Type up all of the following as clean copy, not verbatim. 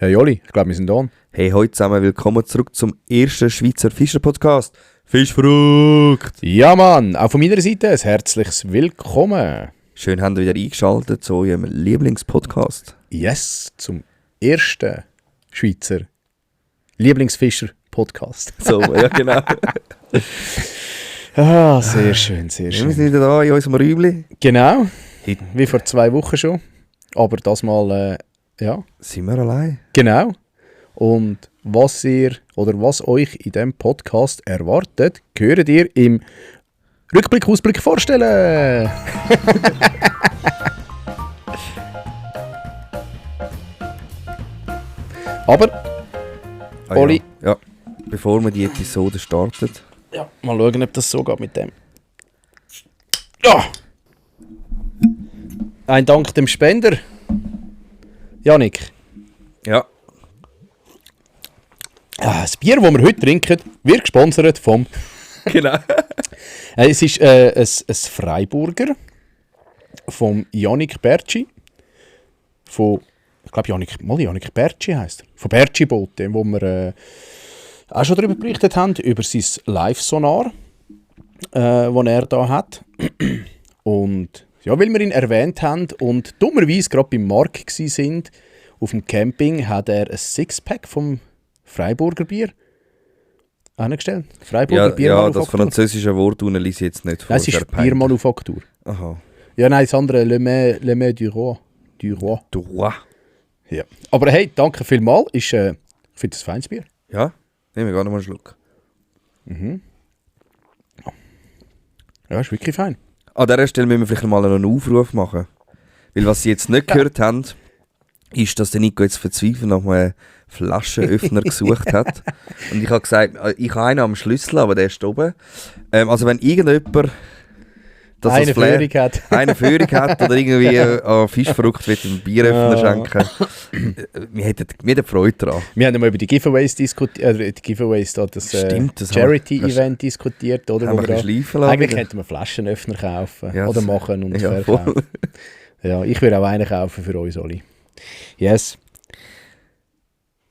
Hey Oli, ich glaube, wir sind da. Hey, heute zusammen, willkommen zurück zum ersten Schweizer Fischer-Podcast. Fischverrückt! Ja Mann, auch von meiner Seite ein herzliches Willkommen. Schön, habt ihr wieder eingeschaltet zu eurem Lieblingspodcast. Yes, zum ersten Schweizer Lieblingsfischer-Podcast. So, ja genau. Sehr schön, sehr Wir schön. sind wieder da in unserem Räumchen. Genau, wie vor 2 Wochen schon. Aber das mal, ja, Sind wir allein? genau. Und was euch in diesem Podcast erwartet, hört ihr im Rückblick, Ausblick vorstellen. Aber, Oli. Ja. Bevor wir die Episode starten. Ja, mal schauen, ob das so geht mit dem. Ja! Ein Dank dem Spender. Janik. Ja. Das Bier, das wir heute trinken, wird gesponsert vom... Genau. Es ist ein Freiburger vom Janik Bertschi. Ich glaube, Janik Bertschi heisst er. Von Bertschi Boote, wo wir auch schon darüber berichtet haben, über sein Live-Sonar, das er da hat. Und ja, weil wir ihn erwähnt haben und dummerweise gerade beim Markt waren, auf dem Camping, hat er ein Sixpack vom Freiburger Bier angestellt. Freiburger Ja, Biermanufaktur. das französische Wort lese ich jetzt nicht vor. Nein, es ist Biermanufaktur. Aha. Ja, nein, das andere, Le Mets du Roi. Du Roi. Droit. Ja. Aber hey, danke vielmals. Ich finde das ein feines Bier. Ja, nehmen wir gar noch mal einen Schluck. Ja, ist wirklich fein. An dieser Stelle müssen wir vielleicht mal einen Aufruf machen. Weil was Sie jetzt nicht gehört haben, ist, dass der Nico jetzt verzweifelt nach einem Flaschenöffner gesucht hat. Und ich habe gesagt, ich habe einen am Schlüssel, aber der ist oben. Also wenn irgendjemand das Eine als Flair- Führung hat. eine Führung hat oder irgendwie an Fischverrückt wird einen Bieröffner schenken, wir hätten Freude daran. Wir haben ja mal über die Giveaways diskutiert, die Giveaways da, das Stimmt, das Charity-Event diskutiert, oder? Haben wir Wo ein wir bisschen schleifen lassen. eigentlich wieder. hätten wir Flaschenöffner kaufen Ja, oder machen und ja, verkaufen. voll. Ja, ich würde auch einen kaufen für uns alle. Yes.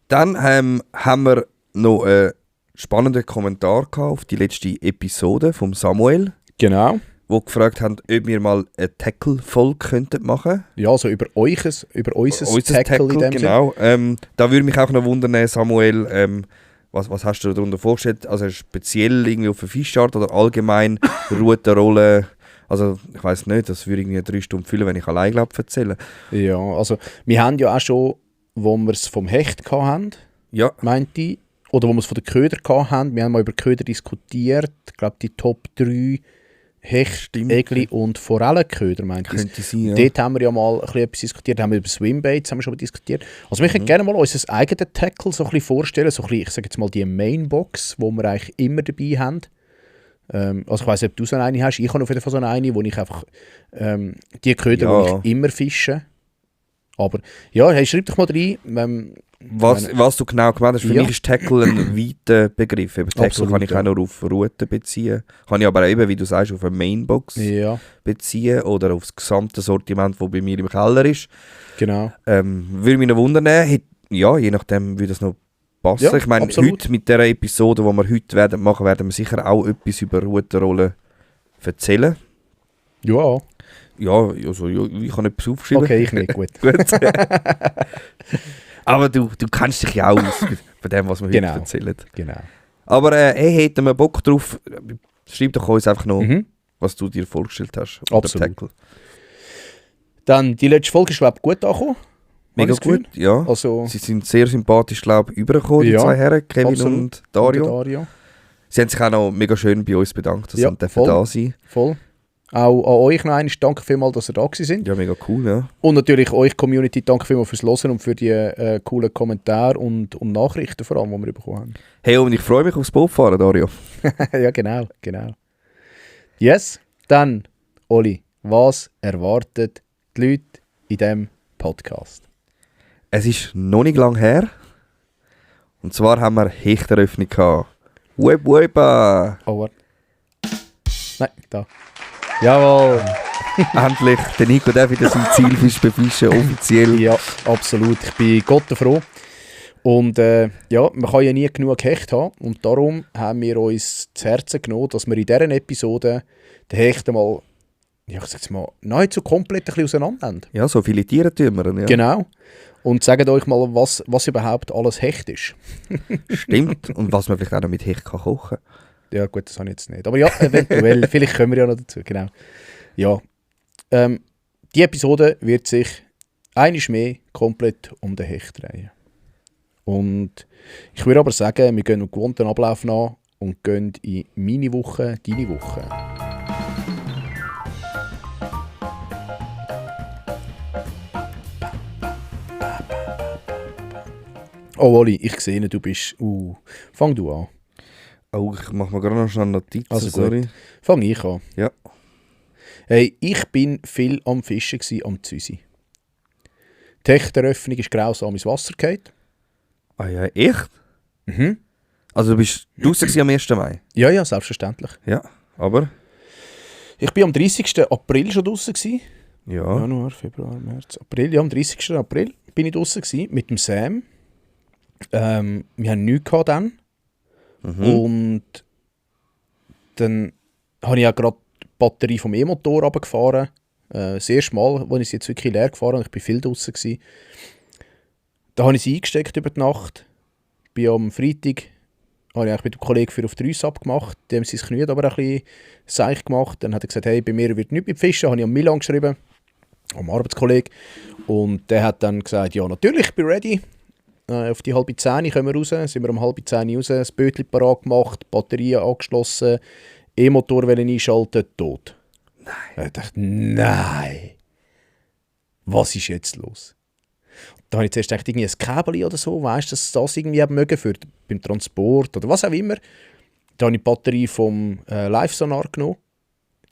Dann haben wir noch einen spannenden Kommentar gehabt auf die letzte Episode vom Samuel, Genau. wo gefragt haben, ob wir mal eine Tackle-Folge könnten machen. Ja, so über unser Unser Tackle in dem Sinne. genau. Da würde mich auch noch wundern, Samuel, was hast du darunter vorgestellt? Also speziell irgendwie auf eine Fischart oder allgemein Routenrolle? Also ich weiß nicht, das würde irgendwie 3 Stunden füllen, wenn ich allein erzähle. Ja, also wir haben ja auch schon, wo wir es vom Hecht hatten, Ja, meinte ich, oder wo wir es von den Köder hatten, wir haben mal über Köder diskutiert, ich glaube die Top 3 Hecht, Stimmt. Egli und Forellenköder, meinte ich. könnte sein, ja. Dort haben wir ja mal ein bisschen etwas diskutiert, haben wir über Swimbaits haben wir schon mal diskutiert. Also wir können gerne mal unser eigenes Tackle so ein bisschen vorstellen, so ein bisschen, ich sage jetzt mal die Mainbox, wo wir eigentlich immer dabei haben. Also ich weiss nicht, ob du so eine hast, ich habe auf jeden Fall so eine, wo ich einfach die Köder, Ja. die ich immer fische. Aber ja, hey, schreib doch mal rein. Was du genau gemeint hast, für Ja. mich ist Tackle ein weiter Begriff. Eben, Tackle Absolut, kann ich ja. auch nur auf Routen beziehen. Kann ich aber auch eben, wie du sagst, auf eine Mainbox Ja, beziehen oder auf das gesamte Sortiment, das bei mir im Keller ist. genau. Würde mich noch wundern, ja, je nachdem würde das noch passen. Ja, ich meine, absolut. heute mit dieser Episode, die wir heute werden machen, werden wir sicher auch etwas über Routenrollen erzählen. Ja, Ja, also, ja, ich habe etwas aufgeschrieben. okay, ich nicht, gut. Gut. Aber du kennst dich ja auch aus von dem, was wir Genau. heute erzählen. Genau. Aber hey, hätten wir Bock drauf, schreib doch uns einfach noch, Mhm. was du dir vorgestellt hast. unter Absolut. Tackle. Dann, die letzte Folge ist, glaube ich, gut angekommen. Mega das Gefühl? gut, ja. Also, Sie sind sehr sympathisch, glaube ich, übergekommen, die Ja, 2 Herren, Kevin absolut. und Dario. Dario. Sie haben sich auch noch mega schön bei uns bedankt, dass Ja, sie dürfen voll. da sein. Voll. Auch an euch noch einmal danke vielmals, dass ihr da gewesen sind. Ja, mega cool, ja. Und natürlich euch Community, danke vielmals fürs Hören und für die coolen Kommentare und Nachrichten vor allem, die wir bekommen haben. Hey, und ich freue mich aufs Bootfahren, Dario. Ja, genau. Yes, dann, Oli, was erwartet die Leute in diesem Podcast? Es ist noch nicht lang her. Und zwar haben wir Hechteröffnung gehabt. Weba! Oh, warte. Nein, da. Jawohl. Endlich, der Nico darf wieder sein Zielfisch befischen, offiziell. Ja, absolut. Ich bin Gott froh. Und ja, man kann ja nie genug Hecht haben. Und darum haben wir uns zu Herzen genommen, dass wir in dieser Episode den Hecht einmal, ja, ich sag's mal, nahezu komplett ein bisschen auseinandernehmen. Ja, so viele Tiere tun wir. Ja. Genau. Und sagt euch mal, was überhaupt alles Hecht ist. Stimmt. Und was man vielleicht auch noch mit Hecht kann kochen. Ja gut, das habe ich jetzt nicht. Aber ja, eventuell, vielleicht kommen wir ja noch dazu. Genau. Ja. Die Episode wird sich einmal mehr komplett um den Hecht drehen. Und ich würde aber sagen, wir gehen einen gewohnten Ablauf nach und gehen in meine Woche, deine Woche. Oh Oli, ich sehe, du bist... fang du an. Oh, ich mache mir gerade noch schnell Notizen, Also sorry. gut. Fang ich an. Ja. Hey, ich bin viel am Fischen am Züsi. Die Hechteröffnung ist grausam ins Wasser gefallen. Ah ja, echt? Mhm. Also du bist draussen am 1. Mai? Ja, ja, selbstverständlich. Ja, aber? Ich war am 30. April schon draussen. Ja. Januar, Februar, März, April. Ja, am 30. April bin ich draussen mit dem Sam. Wir haben nichts gehabt dann. Und dann habe ich ja gerade die Batterie vom E-Motor runtergefahren. Das erste Mal, als ich sie jetzt wirklich leer gefahren habe. Ich war viel draussen. Da habe ich sie eingesteckt über die Nacht. Bin am Freitag habe ich mit dem Kollegen für auf 3 abgemacht. Dem sein Knie aber ein bisschen seich gemacht. Dann hat er gesagt, hey, bei mir wird nichts mit Fischen. Habe ich am Milan geschrieben, am Arbeitskollegen. Und der hat dann gesagt, ja natürlich, ich bin ready. Auf die 9:30 kommen wir raus. Sind wir um 9:30 raus, das Bötchen parat gemacht, Batterien angeschlossen, E-Motor einschalten, tot. Nein. Ich dachte, nein. Was ist jetzt los? Da habe ich zuerst gedacht, irgendwie ein Kabel oder so, weißt du, dass das irgendwie mögen für beim Transport oder was auch immer. Da habe ich die Batterie vom Live-Sonar genommen,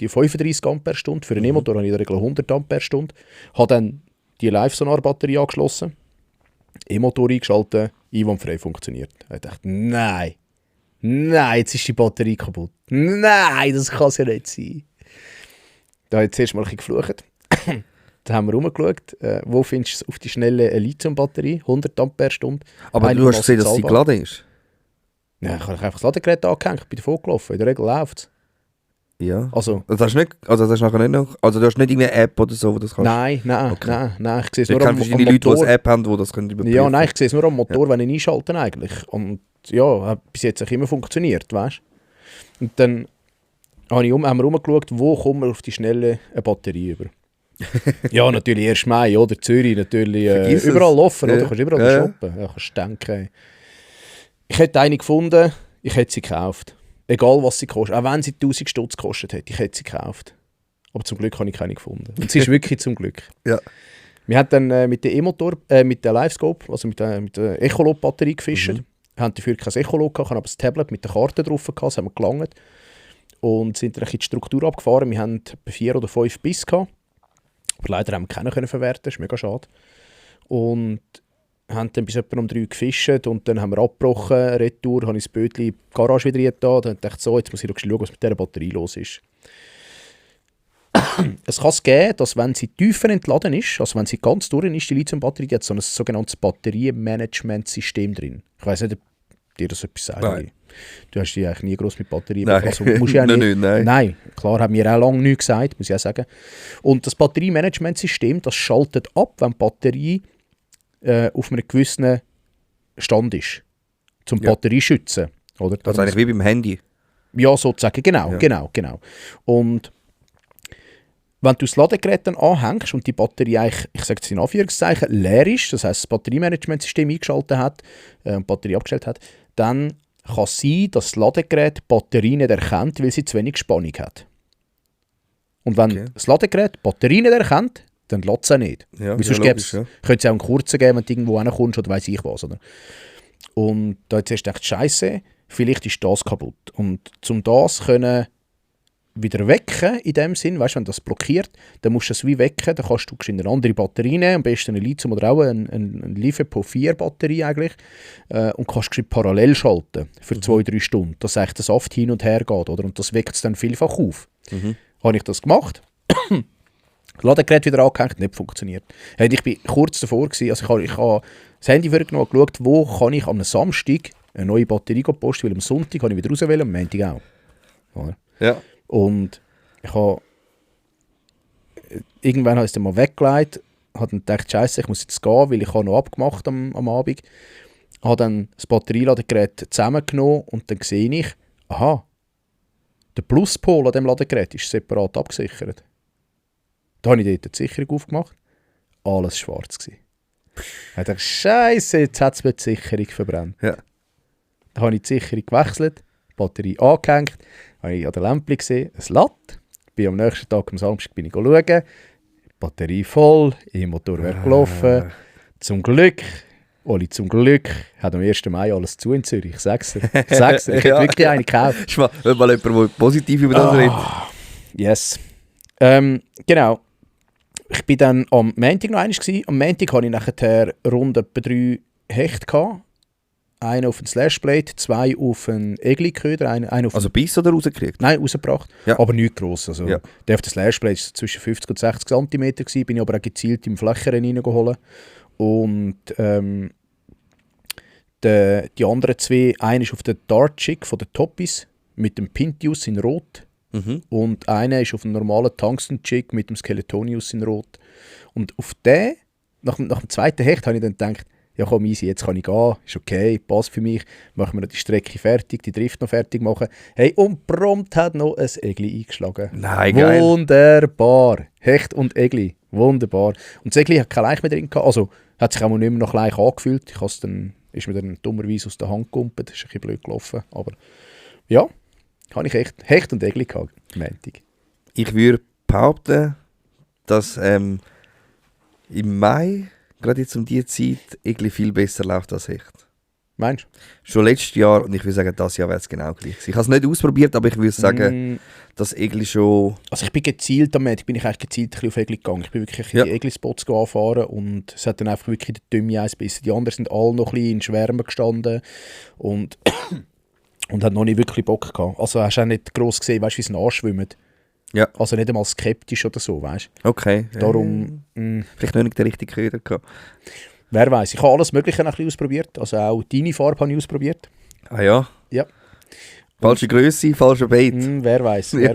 die 35 Ampere-Stunde. Für einen E-Motor habe ich in der Regel 100 Ampere-Stunde. Habe dann die Live-Sonar-Batterie angeschlossen, E-Motor eingeschaltet, einwandfrei funktioniert. Ich dachte, nein, jetzt ist die Batterie kaputt. Nein, das kann es ja nicht sein. Da habe ich zuerst mal ein bisschen geflucht. Dann haben wir rumgeschaut, wo findest du auf die schnelle Lithium-Batterie, 100 Ampere-Stunde. Aber du hast gesehen, dass sie geladen ist? Ja, ich habe einfach das Ladegerät angehängt, ich bin davon gelaufen, in der Regel läuft es. Ja. Also das hast nachher nicht noch, also du hast nicht irgendeine App oder so, wo das kannst? Nein, Okay. nein, ich sehe es Ich nur kenne am verschiedene Leute, die Motor. eine App haben, die das können überprüfen. Ja, nein, ich sehe es nur am Motor, wenn ich einschalte eigentlich. Und ja, hat bis jetzt auch immer funktioniert, weißt du. Und dann haben wir rumgeschaut, wo kommen wir auf die schnelle eine Batterie über. Ja, natürlich 1. Mai, oder? Zürich natürlich überall offen, oder? Du kannst überall shoppen. Ja, kannst denken. Ich hätte eine gefunden, ich hätte sie gekauft. Egal was sie kostet. Auch wenn sie 1000 Stutz gekostet hätte, ich hätte sie gekauft. Aber zum Glück habe ich keine gefunden. Und sie ist wirklich zum Glück. Ja. Wir haben dann mit dem E-Motor, mit der Livescope, also mit der Echolot-Batterie gefischt. Wir haben dafür kein Echolot gehabt, haben aber das Tablet mit der Karte drauf gehabt, das haben wir gelangt. Und sind dann ein bisschen die Struktur abgefahren. Wir haben 4 oder 5 Biss gehabt. Aber leider haben wir keinen können verwerten, das ist mega schade. Und haben dann bis etwa um 3 gefischt und dann haben wir abgebrochen, Retour, habe ich das Bötchen in die Garage wieder getan. Dann dachte ich so, jetzt muss ich schauen, was mit dieser Batterie los ist. Es kann es geben, dass wenn sie tiefer entladen ist, also wenn sie ganz durch ist, die Lithium-Batterie, die hat so ein sogenanntes Batteriemanagementsystem drin. Ich weiss nicht, ob dir das etwas sagt. Nein. Du hast dich eigentlich nie gross mit Batterien befasst. musst ja nicht. Nein. Klar, haben wir auch lange nichts gesagt, muss ich auch sagen. Und das Batteriemanagementsystem, das schaltet ab, wenn die Batterie auf einem gewissen Stand ist. Zum Batterie schützen. Oder? Das ist eigentlich wie beim Handy. Ja, sozusagen, genau. Und wenn du das Ladegerät dann anhängst und die Batterie eigentlich, ich sage jetzt in Anführungszeichen, leer ist, das heisst das Batteriemanagementsystem eingeschaltet hat und die Batterie abgestellt hat, dann kann es sein, dass das Ladegerät die Batterie nicht erkennt, weil sie zu wenig Spannung hat. Und wenn das Ladegerät die Batterie nicht erkennt, dann lädt es auch nicht. Ja, Wieso könnte es auch einen kurzen geben, wenn du irgendwo hinkommst oder weiss ich was. Oder? Und da jetzt hast du gedacht, Scheiße, vielleicht ist das kaputt. Und um das können wieder wecken, in dem Sinn, weißt, wenn das blockiert, dann musst du es wie wecken, dann kannst du eine andere Batterie nehmen, am besten eine Lithium oder auch eine LiFePO4-Batterie eigentlich, und kannst parallel schalten für 2-3 Stunden, dass echt der Saft hin und her geht, oder? Und das weckt es dann vielfach auf. Habe ich das gemacht? Das Ladegerät wieder angehängt, nicht funktioniert. Ich war kurz davor gewesen, also ich habe das Handy vorgenommen, geschaut, wo kann ich am Samstag eine neue Batterie posten, weil am Sonntag kann ich wieder raus wählen, am Montag auch. Oder? Ja. Und ich habe irgendwann habe ich es dann mal weggelegt, habe dann gedacht, Scheiße, ich muss jetzt gehen, weil ich habe noch abgemacht am Abend. Habe dann das Batterieladegerät zusammengenommen und dann sehe ich, aha, der Pluspol an diesem Ladegerät ist separat abgesichert. Da habe ich dort die Sicherung aufgemacht, alles schwarz gewesen. Ich dachte, Scheiße, jetzt hat es mir die Sicherung verbrannt. Ja. Dann habe ich die Sicherung gewechselt, die Batterie angehängt, habe ich an der Lampe gesehen, es lädt. Bin am nächsten Tag, am Samstag, bin ich schauen, Batterie voll, E-Motorwerk gelaufen. Zum Glück, Oli, zum Glück hat am 1. Mai alles zu in Zürich. Ich sag's dir. Ich hätte wirklich eine gekauft. Ist mal jemand, der positiv über das redet. Yes. Genau. Ich bin dann am Montag noch einmal gewesen. Am Montag hatte ich nachher rund etwa 3 Hechte gehabt. Einen auf den Slashblade, 2 auf einen Egli-Köder, einen auf Also Biss oder rausgekriegt? Nein, rausgebracht. Ja. Aber nicht gross. Also, Ja. der auf der Slashblade war zwischen 50 und 60 cm, gewesen, bin ich aber auch gezielt im Flächeren reingeholt. Und die anderen 2, einer ist auf der Dart Chick von der Toppis mit dem Pintius in Rot. Mhm. Und einer ist auf dem normalen Tungsten Chick mit dem Skeletonius in Rot. Und auf den, nach dem zweiten Hecht, habe ich dann gedacht, ja komm easy, jetzt kann ich gehen, ist okay, passt für mich, machen wir noch die Strecke fertig, die Drift noch fertig machen. Hey, und prompt hat noch ein Egli eingeschlagen. Nein, geil. Wunderbar. Hecht und Egli, wunderbar. Und das Egli hat kein Leich mehr drin gehabt, also hat sich auch nicht mehr nach Leich angefühlt. Ist mir dann dummerweise aus der Hand gekumpelt, das ist ein bisschen blöd gelaufen, aber ja, habe ich echt Hecht und Egli gehabt, Montag. Ich würde behaupten, dass im Mai, gerade jetzt um diese Zeit, irgendwie viel besser läuft als Hecht. Meinst du? Schon letztes Jahr, und ich würde sagen, dieses Jahr wäre es genau gleich gewesen. Ich habe es nicht ausprobiert, aber ich würde sagen, dass irgendwie schon... Also ich bin gezielt am Ende, bin ich eigentlich gezielt ein bisschen auf Egli gegangen. Ich bin wirklich in die Egli-Spots anfahren und es hat dann einfach wirklich der Dümme Eis gebissen. Die anderen sind alle noch ein bisschen in Schwärmen gestanden und hat noch nicht wirklich Bock gehabt. Also hast du auch nicht gross gesehen, weißt du, wie sie anschwimmen. Ja. Also nicht einmal skeptisch oder so, weißt du. Okay. Darum, vielleicht noch nicht den richtigen Köder gehabt. wer weiß. Ich habe alles Mögliche noch ein bisschen ausprobiert. Also auch deine Farbe habe ich ausprobiert. Ah ja? Ja. Falsche Größe, falscher Bait. Wer weiß. Wer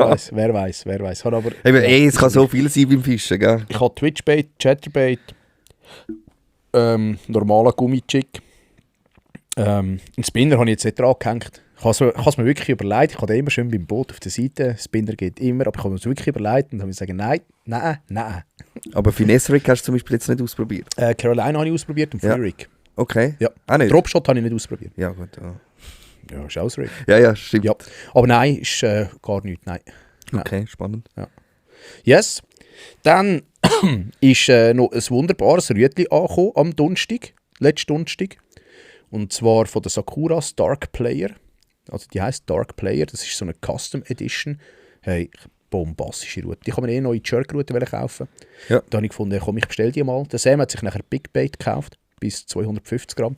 weiß. Eben, es kann so viel sein beim Fischen, gell? Ich habe Twitchbait, Chatterbait, normaler Gummichick. Einen Spinner habe ich jetzt nicht dran gehängt. Ich habe es mir wirklich überlegt. Ich habe immer schön beim Boot auf der Seite. Spinner geht immer, aber ich habe mir es wirklich überlegt und habe mir gesagt, nein. Aber Finesse Rig hast du zum Beispiel jetzt nicht ausprobiert? Carolina habe ich ausprobiert und Free-Rig. Okay. Ja. Auch nicht? Dropshot habe ich nicht ausprobiert. Ja, gut. Ja, ist auch Rig. Ja, stimmt. Ja. Aber nein, ist gar nichts. Nein. Okay, spannend. Ja. Yes. Dann ist noch ein wunderbares Rütli angekommen am Donnerstag, letzten Donnerstag. Und zwar von der Sakuras Dark Player. Also die heisst Dark Player, das ist so eine Custom Edition. Hey, bombastische Route. Die kann man neue Jerk-Route kaufen. Ja. Da habe ich gefunden, komm, ich bestelle die mal. Der Sam hat sich nachher Big Bait gekauft, bis 250 Gramm.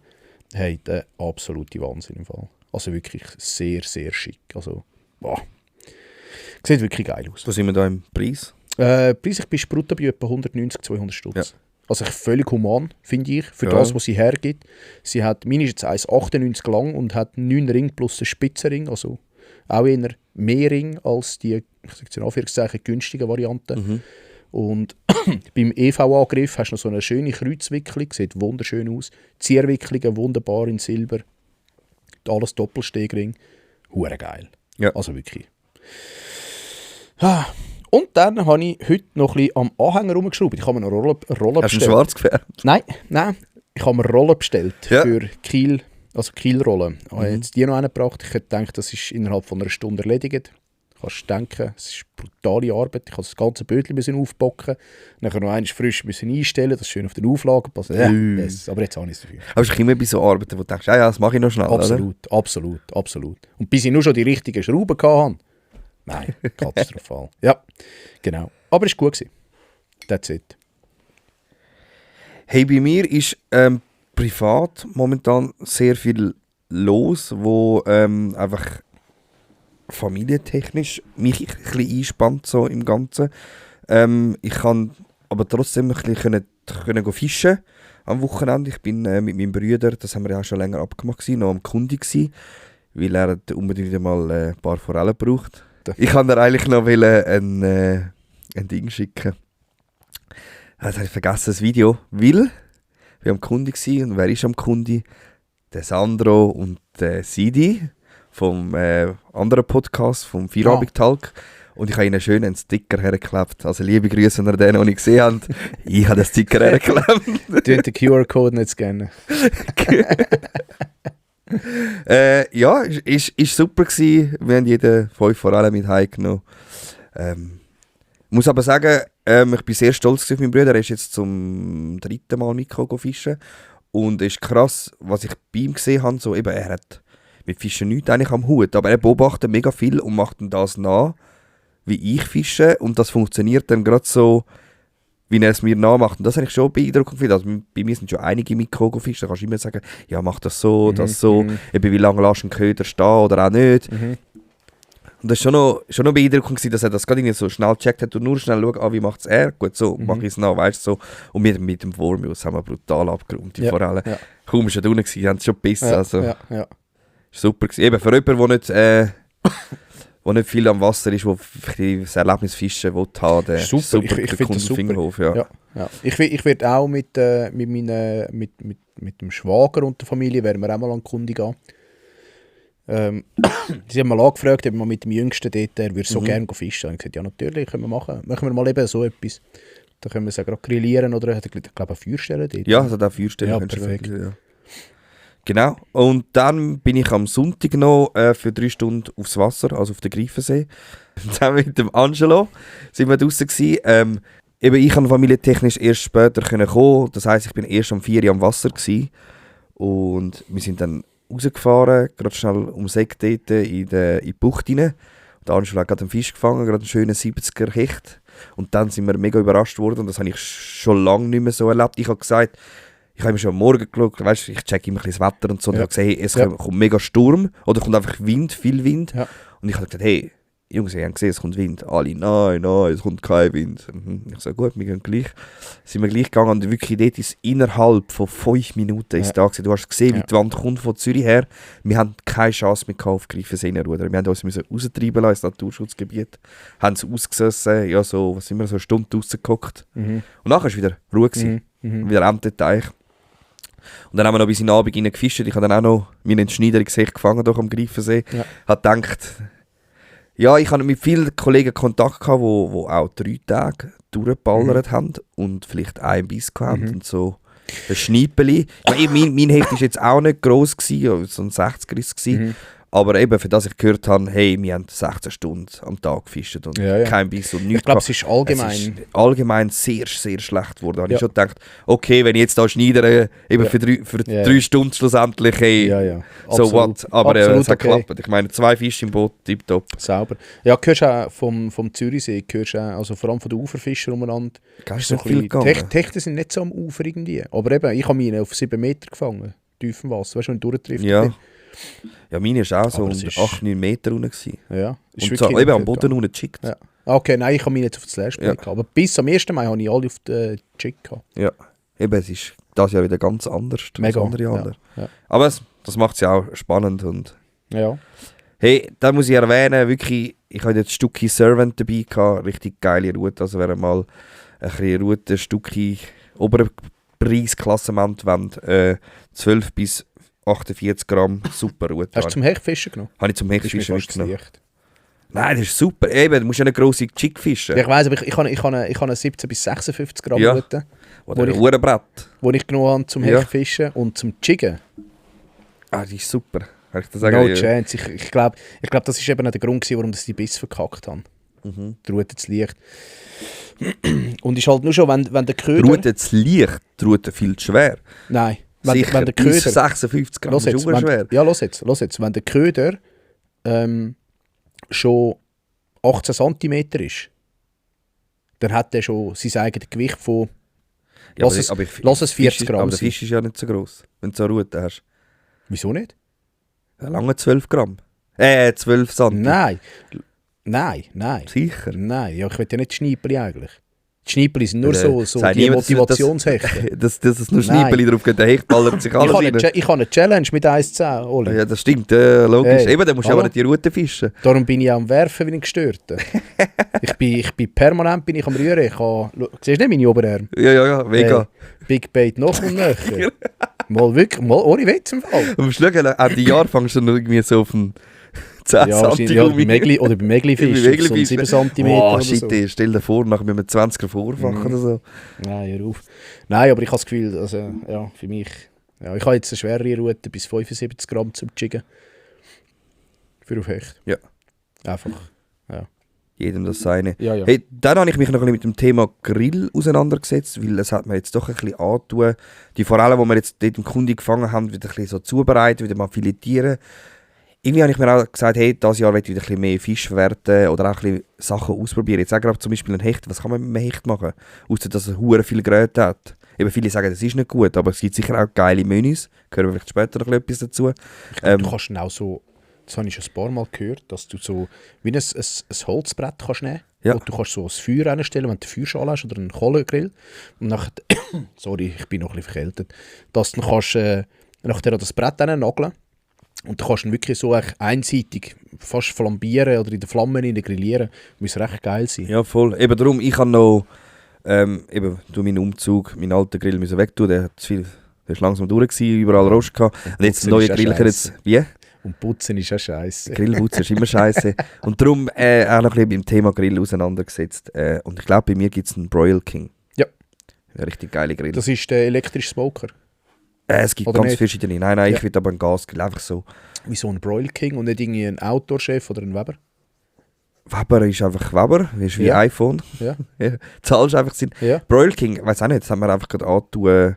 Hey, der absolute Wahnsinn im Fall. Also wirklich sehr, sehr schick. Also, boah. Sieht wirklich geil aus. Wo sind wir da im Preis? Preislich bist du brutto bei etwa 190, 200 Stutz. Ja. Also völlig human, finde ich, für das, was sie hergibt. Meine ist jetzt 1,98 lang und hat 9 Ring plus einen Spitzenring, also auch eher mehr Ring als die, ich sage jetzt in Anführungszeichen, günstige Variante. Mhm. Und beim EV-Angriff hast du noch so eine schöne Kreuzwicklung, sieht wunderschön aus. Zierwicklungen wunderbar in Silber. Alles Doppelstegring. Hure geil. Ja. Also wirklich. Und dann habe ich heute noch ein bisschen am Anhänger rumgeschraubt. Ich habe mir eine Rolle bestellt. Hast du schwarz gefärbt? Nein. Ich habe mir Rollen bestellt für Kiel, also Kielrollen. Ich habe jetzt die noch gebracht. Ich hätte gedacht, das ist innerhalb von einer Stunde erledigt. Kannst du denken, es ist brutale Arbeit. Ich musste das ganze Bötchen aufbocken, nachher noch einmal frisch einstellen, das schön auf den Auflagen passt. Yes. Aber jetzt habe ich es dafür. Aber es ist immer bei so Arbeiten, wo du denkst, ja, das mache ich noch schnell, Absolut. Und bis ich nur schon die richtigen Schrauben hatte, nein, katastrophal. Ja, genau. Aber es war gut. That's it. Hey, bei mir ist privat momentan sehr viel los, wo einfach familientechnisch mich ein bisschen einspannt so im Ganzen. Ich kann aber trotzdem ein bisschen können fischen. am Wochenende. Ich bin mit meinem Bruder, das haben wir ja auch schon länger abgemacht, gewesen, noch am Kundi gewesen, weil er hat unbedingt mal ein paar Forellen braucht. Ich kann dir eigentlich noch ein Ding schicken. Das habe ich vergessen, das Video, weil wir am Kundi waren. Und wer ist am Kundi? Der Sandro und der Sidi vom anderen Podcast, vom Feierabend-Talk. Und ich habe ihnen schön einen Sticker hergeklebt. Also liebe Grüße, wenn ihr den noch nicht gesehen habt. Ich habe den Sticker hergeklebt. Du den QR-Code nicht scannen. Ja, ist super gewesen. Wir haben jeden 5 vor allem mit heimgenommen. Muss aber sagen, ich bin sehr stolz auf meinen Bruder. Er ist jetzt zum 3. Mal mitgekommen fischen. Und es ist krass, was ich bei ihm gesehen habe. So, eben, er hat mit Fischen nichts eigentlich am Hut. Aber er beobachtet mega viel und macht dann das nach, wie ich fische. Und das funktioniert dann gerade so, wie er es mir nachmacht. Und das habe ich schon beeindruckend gefunden. Also, bei mir sind schon einige mitgekommen fischen. Da kannst du immer sagen, ja, mach das so, das so. Eben, wie lange lässt du einen Köder stehen oder auch nicht. Und das war schon noch beeindruckend gewesen, dass er das gerade irgendwie so schnell gecheckt hat und nur schnell schaut, wie macht es er. Gut, so mache ich es nach, weißt du, so. Und mit dem Wurmjus haben wir brutal abgerundet, die Forellen. Ja. Kaum ist er unten gewesen, haben es schon gebissen. Ja, also, super gewesen. Eben, für jemanden, der nicht viel am Wasser ist, der das Erlebnis Fischen will haben, der super. Super, ich finde das super. Fingerhof, ja. Ich werde auch mit dem Schwager und der Familie, werden wir auch mal an die Kunde gehen. Sie haben mal angefragt, ob man mit dem Jüngsten dort, er würde so gerne fischen. Und ich gesagt, ja natürlich, können wir machen. Machen wir mal eben so etwas. Da können wir es ja gerade grillieren oder ich glaube eine Feuerstelle dort. Ja, also da Feuerstelle. Ja, perfekt. Ja. Genau. Und dann bin ich am Sonntag noch für 3 Stunden aufs Wasser, also auf den Greifensee. Zusammen mit dem Angelo sind wir draussen gewesen. Eben, ich kann familientechnisch erst später kommen. Das heisst, ich bin erst um 4 Uhr am Wasser gewesen. Und wir sind dann rausgefahren, gerade schnell ums Eck dort in die Bucht rein. Und der Angelo hat gerade einen Fisch gefangen, gerade einen schönen 70er Hecht. Und dann sind wir mega überrascht worden und das habe ich schon lange nicht mehr so erlebt. Ich habe gesagt, ich habe mir schon am Morgen geschaut, weißt, ich checke immer ein bisschen das Wetter und so. Und ich habe gesehen, hey, es kommt mega Sturm oder kommt einfach Wind, viel Wind. Ja. Und ich habe gesagt, hey, Jungs, ihr habt gesehen, es kommt Wind. Alle, nein, es kommt kein Wind. Ich so, gut, wir gehen gleich. Sind wir gleich gegangen und wirklich dort ist innerhalb von 5 Minuten ist da gewesen. Du hast gesehen, wie die Wand kommt von Zürich her. Wir haben keine Chance mehr auf Greifensee-Rudern. Wir haben uns raustreiben lassen ins Naturschutzgebiet. Haben es ausgesessen, ja so, was sind wir, so eine Stunde rausgeguckt. Und nachher war es wieder Ruhe gewesen. Wieder Ententeich. Und dann haben wir noch bis in den Abend rein gefischt. Ich habe dann auch noch meinen Schneider gefangen durch am Greifensee. Ja. Habe gedacht, ja, ich hatte mit vielen Kollegen Kontakt gehabt, die auch 3 Tage durchgeballert haben und vielleicht einen Biss hatten und so ein Schneipeli. Mein Hecht war jetzt auch nicht gross gewesen, so ein 60er ist es gewesen. Aber eben, für das ich gehört habe, hey, wir haben 16 Stunden am Tag gefischt und kein Biss und nichts. Ich glaube, es ist allgemein... Es ist allgemein sehr, sehr schlecht geworden. Da habe ich schon gedacht, okay, wenn ich jetzt da schneidere, eben für 3 Stunden schlussendlich, hey, so what. Aber es hat geklappt. Ich meine, 2 Fische im Boot, tipptopp. Sauber. Ja, gehörst auch vom Zürichsee, gehörst auch, also vor allem von den Uferfischern umeinander. Gehst du so viel gegangen? Die Hechte sind nicht so am Ufer irgendwie. Aber eben, ich habe meine auf 7 Meter gefangen, tief im Wasser, weißt du, wenn du durchtriffst. Ja, meine war auch so 8-9 Meter unten. Ja, und so, eben am Boden unten geschickt. Ja. Okay, nein, ich habe mich nicht auf das Lastplay gehabt. Aber bis am 1. Mai habe ich alle auf den Jig gehabt. Ja, eben, es ist das Jahr wieder ganz anders Mega. als andere Jahre. Ja. Aber das macht es ja auch spannend. Und ja. Hey, da muss ich erwähnen, wirklich, ich hatte jetzt Stucki Servant dabei gehabt, richtig geile Route. Also wer mal ein bisschen Route, Stucki, oberen Preisklassement wollt, 12 bis 48 Gramm, super Route. Hast du zum Hechtfischen genommen? Habe ich zum Hechtfischen mitgenommen. Nein, das ist super. Eben, du musst ja eine grosse Jig fischen. Ja, ich weiss, aber ich habe eine 17 bis 56 Gramm Route. Oder ein Uhrenbrett. Wo ich genommen habe zum Hechtfischen und zum Jiggen. Ah, die ist super. No chance. Ich glaube, das ist eben der Grund, warum sie die Biss verkackt haben. Die Route zu leicht. Und ist halt nur schon, wenn der Köder... Die Route zu leicht, die Route viel zu schwer. Nein. Sicher, wenn der Köder... 56 Gramm ist schwer. Ja, los jetzt. Wenn der Köder schon 18 cm ist, dann hat er schon sein eigenes Gewicht von... Ja, lass es 40 Gramm Aber der Fisch ist ja nicht so gross, wenn du so eine Route hast. Wieso nicht? Ja, lange 12 Gramm. 12 cm. Nein. Sicher? Nein, ja, ich will ja nicht Schneipeli eigentlich. Die Schniepeli sind nur so sagt die niemand, Motivationshechte. dass es nur Schniepeli drauf geht, der Hecht ballert sich alles rein. Ich habe eine Challenge mit 1,10, Oli. Ja, das stimmt, logisch. Hey, Eben, dann musst du aber nicht die Route fischen. Darum bin ich am Werfen wie ein Gestörter. ich bin permanent am Rühren. Siehst du nicht meine Oberarme? Ja, mega. Big Bait noch und nöcher. Mal wirklich, mal ohne Witz im Fall. Du musst schauen, auch die Jahre fängst du dann irgendwie so auf einen 10 cm ja, oder bei Meglifisch, so 7 cm oh, oder shit, so. Stell dir vor, nachher mit einem 20er Vorfach oder so. Nein, hör auf. Nein, aber ich habe das Gefühl, also, ja, für mich... Ja, ich habe jetzt eine schwerere Route bis 75 Gramm zum Jiggen. Für auf Hecht. Ja. Einfach, ja. Jedem das seine. Ja. Hey, dann habe ich mich noch ein bisschen mit dem Thema Grill auseinandergesetzt, weil es hat mir jetzt doch ein bisschen angetan. Die Forellen, die wir jetzt dort im Kundi gefangen haben, wieder ein bisschen so zubereiten, wieder mal filetieren. Irgendwie habe ich mir auch gesagt, hey, dieses Jahr möchte ich wieder ein bisschen mehr Fisch verwerten oder auch ein bisschen Sachen ausprobieren. Jetzt sage ich zum Beispiel ein Hecht, was kann man mit einem Hecht machen? Ausser, dass er hure viel Größe hat. Eben viele sagen, das ist nicht gut, aber es gibt sicher auch geile Menüs. Hören wir vielleicht später noch etwas dazu. Ich glaube, du kannst dann auch so, das habe ich schon ein paar Mal gehört, dass du so wie ein Holzbrett kannst nehmen. Ja. Und du kannst so ein Feuer reinstellen, wenn du eine Feuerschale hast oder einen Kohlengrill. Und nachher, sorry, ich bin noch ein bisschen verkältet, dass du dann kannst, nachher an das Brett nageln. Und du kannst ihn wirklich so einseitig fast flambieren oder in der Flamme grillieren. Muss recht geil sein. Ja, voll. Eben darum, ich habe noch eben durch meinen Umzug meinen alten Grill müssen wegtun. Der ist langsam durch gewesen, überall Rost gehabt. Und jetzt neue Grill jetzt. Wie? Und putzen ist ja scheiße. Grillputzen ist immer scheiße. Und darum auch noch ein bisschen beim Thema Grill auseinandergesetzt. Und ich glaube, bei mir gibt es einen Broil King. Ja. Ein richtig geile Grill. Das ist der elektrische Smoker. Es gibt oder ganz nicht? verschiedene. Nein, Ja. ich will aber einen Gasgrill, einfach so. Wie so ein Broil King und nicht irgendwie ein Outdoor-Chef oder ein Weber. Weber ist einfach Weber, ist wie Ja. iPhone. Ja. Ja, zahlst einfach sind. Ja. Broil King, ich weiß auch nicht, das haben wir einfach gerade angetan,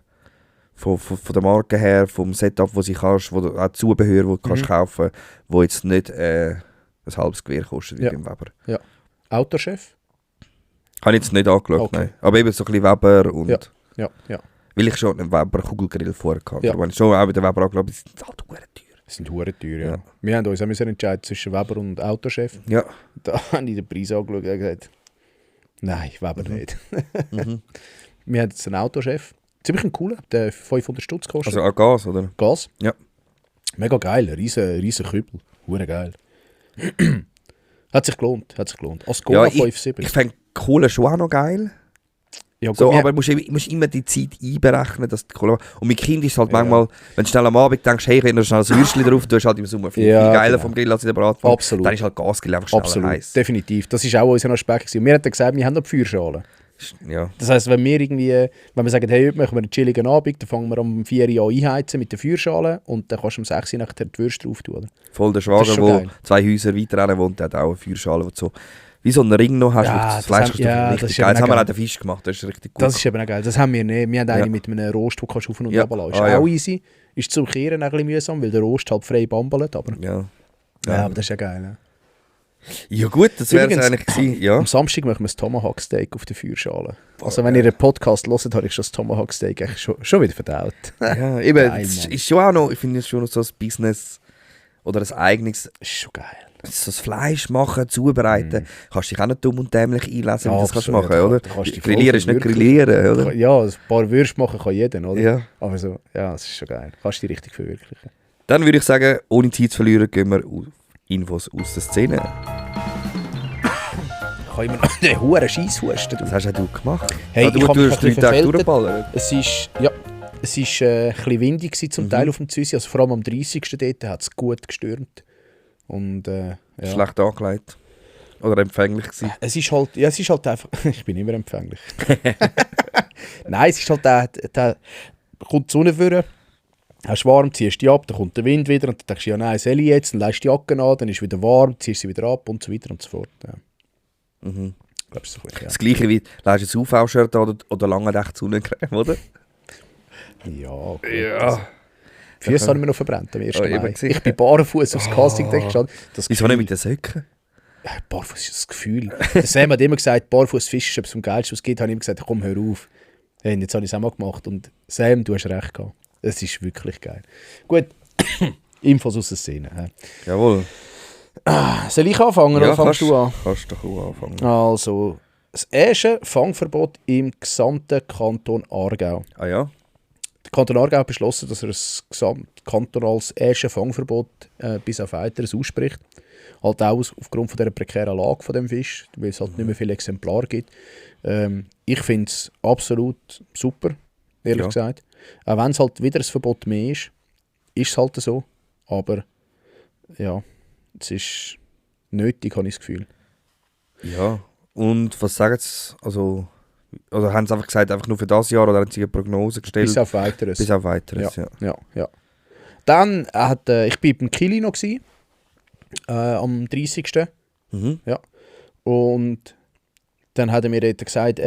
von der Marke her, vom Setup, wo sie kannst, wo du auch Zubehör, wo du kannst kaufen, wo jetzt nicht ein halbes Gewehr kostet wie Ja. beim Weber. Outdoor-Chef? Habe ich jetzt nicht angeschaut, Okay. nein. Aber eben so ein bisschen Weber und... Ja. Weil ich schon einen Weber Kugelgrill vorher hatte. Ja. Aber wenn ich schon auch bei den Weber angeschaut habe, die sind halt verdammt teuer. Das sind hure teuer, ja. Ja. Wir haben uns auch müssen entscheiden zwischen Weber und Outdoor-Chef. Ja. Da habe ich den Preis angeschaut und gesagt, nein, Weber nicht. Mhm. Wir haben jetzt einen Autochef. Ziemlich ein cooler, der 500 Stutz kostet. Also an Gas, oder? Gas. Ja. Mega geil, riesen Kübel. Hure geil. Hat sich gelohnt. Als Goma Ja, ich 5,7. fände Kohle schon auch noch geil. Ja, gut, So, wir- aber du musst immer die Zeit einberechnen, dass die Kohle... Und mit Kind ist es halt Ja. manchmal, wenn du schnell am Abend denkst, hey, wenn du schnell ein Würstchen drauf tust, halt im Sommer viel Ja, geiler genau. vom Grill als in der Bratpfanne. Absolut. Dann ist halt Gasgrill einfach schneller Absolut, heiß. definitiv. Das war auch unser Aspekt gewesen. Wir haben dann gesagt, wir haben noch die Feuerschale. Ja. Das heisst, wenn wir sagen, hey, heute machen wir einen chilligen Abend, dann fangen wir um 4 Uhr an einheizen mit der Feuerschale und dann kannst du um 6 Uhr nachher die Würste drauf tun. Oder? Voll der Das Schwager, ist schon der geil. 2 Häuser weiter wohnt, der hat auch eine Feuerschale, wo du so wie so einen Ring noch hast, Ja, wo du das das Fleisch haben- hast. ja, das Richtig ist geil. eben Das haben wir geil. auch den Fisch gemacht, das ist richtig gut. Das ist eben auch geil. Das haben wir nicht. Wir haben eine Ja. mit einem Rost, den du auf und Ja. runter lassen kannst. Ist Ah, ja. auch easy. Ist zum Kehren ein bisschen mühsam, weil der Rost halt frei bambelt. Aber, Ja. ja, aber das ist ja geil. Ne? Ja gut, das wäre es Übrigens- eigentlich gewesen. Ja. Am Samstag machen wir das Tomahawk Steak auf der Feuerschale. Also wenn ihr einen Podcast hört, habe ich schon das Tomahawk Steak eigentlich schon wieder verdaut. Ja, eben, Geil, es Mann. ist schon auch noch, ich finde es schon noch so ein Business oder ein eigenes, Das ist schon geil. so das Fleisch machen, zubereiten. Kannst dich auch nicht dumm und dämlich einlesen, wie Ja, du das kannst absolut, machen, ja, oder? da kannst du dich voll Grillieren ist nicht verwirklichen. grillieren, oder? Ja, ein paar Würste machen kann jeder, oder? Ja. Aber so, ja, das ist schon geil. Kannst du dich richtig verwirklichen. Dann würde ich sagen, ohne Zeit zu verlieren, gehen wir auf Infos aus der Szene. Ich kann immer noch den hohen Scheisshusten. Das hast auch du gemacht. Hey, ja, du ich hab mich hast ein 3 bisschen Tage verkältet. durchballern. Es ist ein bisschen windig gewesen, zum Teil auf dem Züsi. Also vor allem am 30. dort hat es gut gestürmt. Und ja. Schlecht angelegt. Oder empfänglich gewesen. Es ist halt einfach... ich bin immer empfänglich. Nein, es ist halt der kommt die Sonne vor, hast warm, ziehst die ab, dann kommt der Wind wieder und dann denkst du, ja nein, soll ich jetzt, dann lässt die Jacke an, dann ist wieder warm, ziehst sie wieder ab und so weiter und so fort. Ja. Mhm. Ich glaube, so gut, ja. Das gleiche wie, lässt du ein UV-Shirt an oder lange echt Sonnencreme, oder? Ja, gut. Ja. Füße haben wir noch verbrannt am 1. Oh, eben Mai. gesehen. Ich bin barfuß aufs Casting gestanden. Das Wieso nicht mit den Söcken? Ja, barfuß ist das Gefühl. Der Sam hat immer gesagt, barfuß Fisch ist etwas vom Geilsten, was es gibt. Habe ich ihm gesagt, komm, hör auf. Hey, und jetzt habe ich es auch mal gemacht. Und Sam, du hast recht gehabt. Es ist wirklich geil. Gut, Infos aus der Szene. hä? Jawohl. Soll ich anfangen oder fangst kannst du an? Kannst du doch auch anfangen. Also, das erste Fangverbot im gesamten Kanton Aargau. Ah ja? Der Kanton Aargau hat beschlossen, dass er das gesamtkantonales erste Fangverbot bis auf Weiteres ausspricht. Halt auch aufgrund von der prekären Lage von dem Fisch, weil es halt nicht mehr viele Exemplare gibt. Ich finde es absolut super, ehrlich gesagt. Auch wenn es halt wieder ein Verbot mehr ist es halt so. Aber ja, es ist nötig, habe ich das Gefühl. Ja. Und was sagen sie? Also haben sie einfach gesagt, einfach nur für das Jahr oder haben sie eine Prognose gestellt? Bis auf Weiteres. Bis auf Weiteres, ja. Ja. Dann hat ich war beim Kili noch gewesen, am 30. Mhm. Ja. Und dann hat er mir dort gesagt,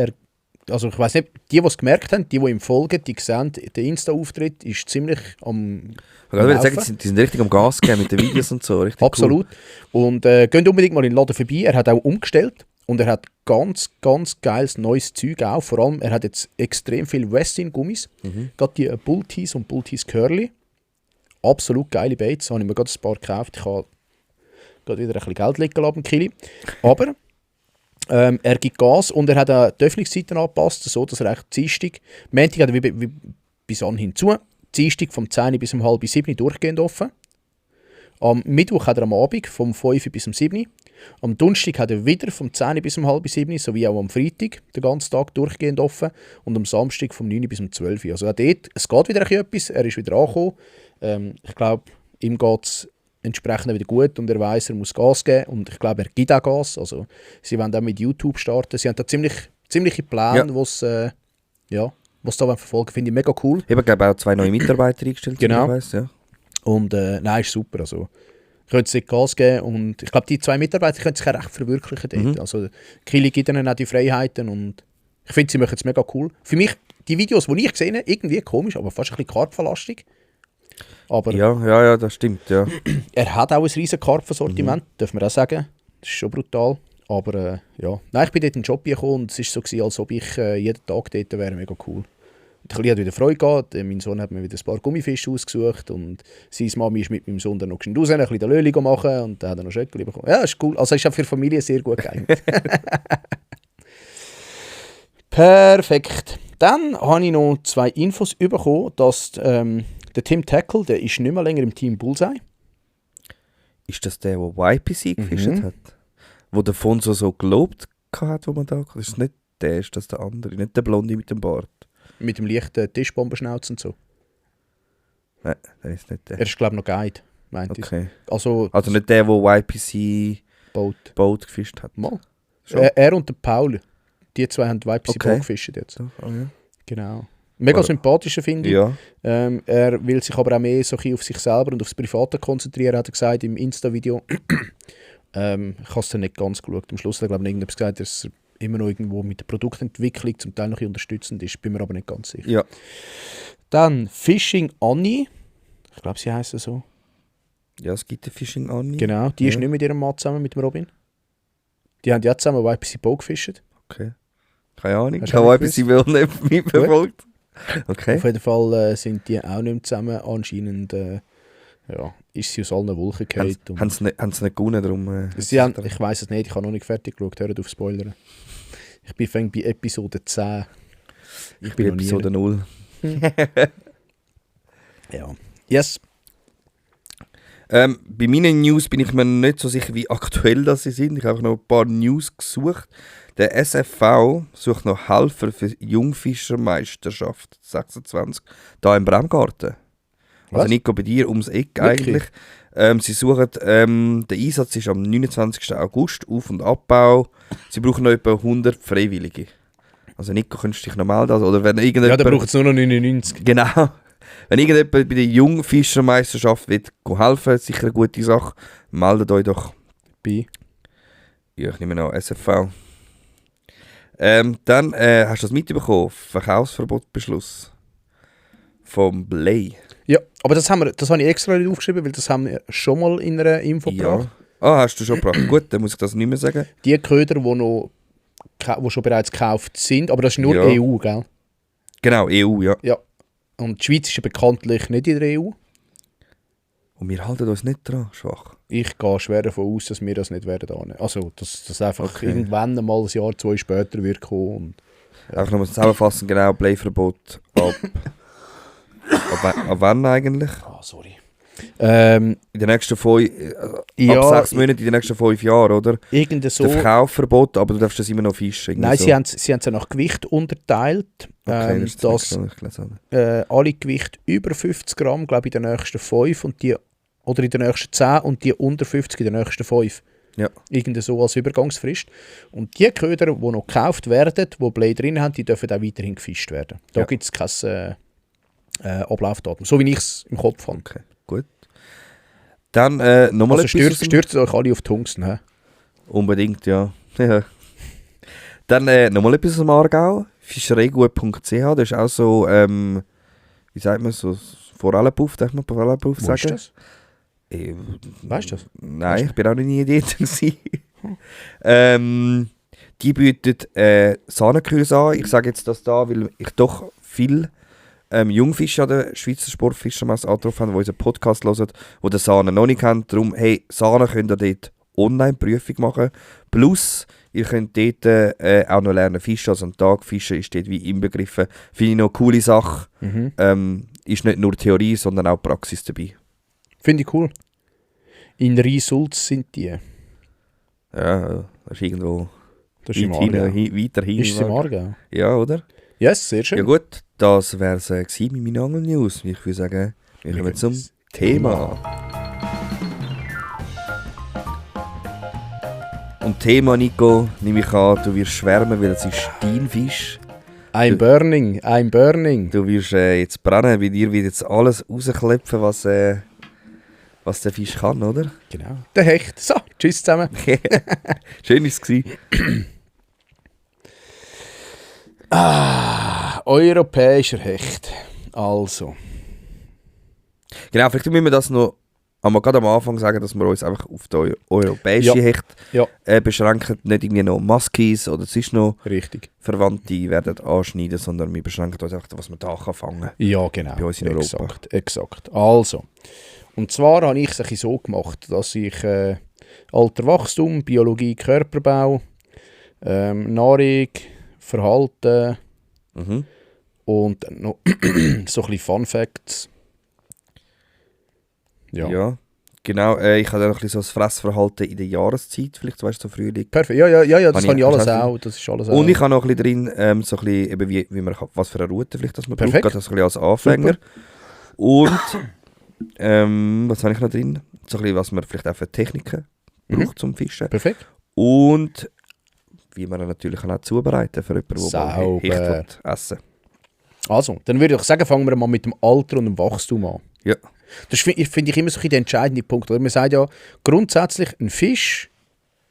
also ich weiss nicht, die es gemerkt haben, die ihm folgen, die sehen, der Insta-Auftritt ist ziemlich am Ich würde sagen, die sind richtig am Gas gegeben mit den Videos und so. Richtig absolut. Cool. Und geht unbedingt mal in den Laden vorbei. Er hat auch umgestellt und er hat ganz, ganz geiles neues Zeug auch. Vor allem, er hat jetzt extrem viel Westin-Gummis. Gerade die Bull-Tees und Bull-Tees Curly. Absolut geile Baits. Da habe ich mir gerade ein paar gekauft. Ich habe gerade wieder ein bisschen Geld liegen lassen, Kili. Aber er gibt Gas und er hat die Öffnungszeiten angepasst, so dass er echt Dienstag, Montag hat er wie bis anhin zu, Dienstag vom 10 bis um halb 7 durchgehend offen. Am Mittwoch hat er am Abend vom 5 bis um 7. Am Donnerstag hat er wieder vom 10 bis um halb 7, sowie auch am Freitag den ganzen Tag durchgehend offen und am Samstag vom 9 bis um 12. Also auch dort, es geht wieder etwas, er ist wieder angekommen. Ich glaube, ihm geht es entsprechend wieder gut und er weiss, er muss Gas geben und ich glaube, er gibt auch Gas. Also, sie wollen auch mit YouTube starten. Sie haben da ziemliche Pläne, was da verfolgen, finde ich mega cool. Ich habe glaube auch 2 neue Mitarbeiter eingestellt, genau. Ich weiss, ja. Und nein, ist super. Also, können sie Gas geben und ich glaube, die 2 Mitarbeiter können sich auch recht verwirklichen dort. Also, Kili gibt ihnen auch die Freiheiten und ich finde, sie machen es mega cool. Für mich, die Videos, die ich gesehen habe, irgendwie komisch, aber fast ein bisschen karpfenlastig. Aber ja, das stimmt, ja. Er hat auch ein riesen Karpfensortiment, darf man auch sagen. Das ist schon brutal. Aber ja, nein, ich bin dort in den Job gekommen und es war so, als ob ich jeden Tag dort wäre, mega cool. Und ein bisschen hat wieder Freude gehabt. Mein Sohn hat mir wieder ein paar Gummifische ausgesucht und seine Mami ist mit meinem Sohn dann noch raus, ein bisschen den Löli machen und dann hat er noch Schöckchen bekommen. Ja, ist cool. Also ist auch für die Familie sehr gut geeignet. Perfekt. Dann habe ich noch 2 Infos bekommen, dass der Tim Tackle, der ist nicht mehr länger im Team Bullseye. Ist das der YPC gefischt hat? Wo der Fonso so gelobt hat, wo man da... Ist das nicht der, ist das der andere? Nicht der Blonde mit dem Bart? Mit dem leichten Tischbombenschnauz und so. Nein, der ist nicht der. Er ist, glaube ich, noch Guide, meint okay. ich. Also nicht der, der YPC Boat gefischt hat? Mal. Er und der Paul, die 2 haben YPC Boat gefischt jetzt. Oh, ja. Genau. Mega sympathischer, finde ich. Ja. Er will sich aber auch mehr so auf sich selber und aufs Private konzentrieren, hat er gesagt im Insta-Video. Ich habe es dann nicht ganz geschaut. Am Schluss hat er, glaube ich, irgendetwas gesagt, dass er immer noch irgendwo mit der Produktentwicklung zum Teil noch unterstützend ist. Bin mir aber nicht ganz sicher. Ja. Dann Fishing Annie. Ich glaube, sie heisst so. Ja, es gibt eine Fishing Annie. Genau, die ist nicht mit ihrem Mann zusammen, mit dem Robin. Die haben ja zusammen YPC Bow gefischt. Okay. Keine Ahnung. Hast Ich habe YPC wohl nicht mitverfolgt. Okay. Auf jeden Fall sind die auch nicht mehr zusammen. Anscheinend ist sie aus allen Wolken gefallen. Haben sie nicht gewonnen, darum... Ich weiss es nicht, ich habe noch nicht fertig geschaut, hört auf Spoiler. Ich bin bei Episode 10. Ich bin Episode 0. Ja. Yes. Bei meinen News bin ich mir nicht so sicher, wie aktuell das sie sind. Ich habe noch ein paar News gesucht. Der SFV sucht noch Helfer für Jungfischermeisterschaft 26, da im Bremgarten. Also Nico, bei dir ums Eck eigentlich. Sie suchen, der Einsatz ist am 29. August, Auf- und Abbau. Sie brauchen noch etwa 100 Freiwillige. Also Nico, könntest du dich noch melden? Oder wenn ja, da braucht es nur noch 99. Genau. Wenn irgendjemand bei der Jungfischermeisterschaft helfen will, sicher eine gute Sache, meldet euch doch. Bei? Ja, ich nehme noch SFV. Dann hast du das mitbekommen? Verkaufsverbotbeschluss vom Blei. Ja, aber das habe ich extra nicht aufgeschrieben, weil das haben wir schon mal in einer Info gebracht. Ah, hast du schon gebracht. Gut, dann muss ich das nicht mehr sagen. Die Köder, die schon bereits gekauft sind, aber das ist nur EU, gell? Genau, EU, ja. Ja. Und die Schweiz ist ja bekanntlich nicht in der EU. Und wir halten uns nicht dran, schwach. Ich gehe schwer davon aus, dass wir das nicht werden annehmen. Also, dass einfach Okay. irgendwann mal ein Jahr, 2 später wird kommen. Und Einfach nochmal zusammenfassen, genau, Playverbot ab wann eigentlich? sorry. In den nächsten 5, Ja, ab 6 Monaten in den nächsten 5 Jahren, oder? irgend so. Der Verkaufverbot, aber du darfst das immer noch fischen. irgendwie Nein, so. sie haben es ja nach Gewicht unterteilt. Okay, das ist das Dass nächste, was ich gelesen habe. alle Gewicht über 50 Gramm, glaube ich, in den nächsten 5 und die, oder in den nächsten 10 und die unter 50 in den nächsten 5. Ja. Irgend so als Übergangsfrist. Und die Köder, die noch gekauft werden, die Blei drin haben, die dürfen auch weiterhin gefischt werden. Da Ja. gibt es kein Ablaufdatum. So wie ich es im Kopf habe. Okay, gut. Dann nochmal Also etwas. stürzt euch alle auf Tungsten. He? Unbedingt, ja. Ja. Dann nochmal etwas aus dem Aargau. Fischereigut.ch, das ist auch so, wie sagt man, so Forellenpuff, darf man Forellenpuff Wo sagen? ist das? Äh, Weißt du das? Nein, ich bin auch noch nie dort gewesen. Die bietet Sahnekühe an. Ich sage jetzt das da, weil ich doch viel Jungfische an der Schweizer Sportfischermesse angetroffen habe, die unseren Podcast hören, die den Sahne noch nicht kennen. Darum, hey, Sahne könnt ihr dort Online-Prüfung machen. Plus, ihr könnt dort auch noch lernen fischen. Also am Tag fischen ist dort wie inbegriffen. Finde ich noch eine coole Sache. Ist nicht nur Theorie, sondern auch Praxis dabei. Finde ich cool. In Riesulz sind die. Ja, das ist irgendwo Das ist im weit Aargau. weiter hin. Ist es im Aargau? Ja, oder? Yes, sehr schön. Ja gut, das wäre es mit meinen Angel-News. Ich würde sagen, wir kommen zum Thema. Und Thema, Nico, nehme ich an, du wirst schwärmen, weil es ist dein Fisch. I'm burning, I'm burning. Du wirst jetzt brennen, bei dir wird jetzt alles rausklepfen, was der Fisch kann, oder? Genau. Der Hecht. So, tschüss zusammen. Schön war es gewesen. Europäischer Hecht. Also. Genau, vielleicht müssen wir das noch gerade am Anfang sagen, dass wir uns einfach auf den europäischen Ja. Hecht Ja. beschränken. Nicht irgendwie noch Muskies oder sonst noch Richtig. Verwandte werden anschneiden, sondern wir beschränken uns einfach, was man da fangen kann. Ja, genau. Bei uns in Europa. Exakt. Also. Und zwar habe ich es ein bisschen so gemacht, dass ich Alter Wachstum, Biologie, Körperbau, Nahrung, Verhalten Mhm. und dann noch so ein bisschen Fun Facts. Ja. Genau, ich habe dann noch ein bisschen so das Fressverhalten in der Jahreszeit, vielleicht weißt du, so Frühling. Perfekt. Ja, das Habe kann ich ich alles auch. auch. Das ist alles Und ich habe noch ein bisschen drin, so ein bisschen, eben wie man, was für eine Route vielleicht das man Perfekt. braucht, das ein bisschen als Anfänger. Und was habe ich noch drin? So ein bisschen, was man vielleicht auch für Techniken braucht zum Fischen. Perfekt. Und wie man ihn natürlich auch zubereiten für jemanden, der mal Sauber. Hecht will essen. Also, dann würde ich sagen, fangen wir mal mit dem Alter und dem Wachstum an. Ja. Das finde ich immer so ein bisschen der entscheidende Punkt. Oder? Man sagt ja, grundsätzlich, ein Fisch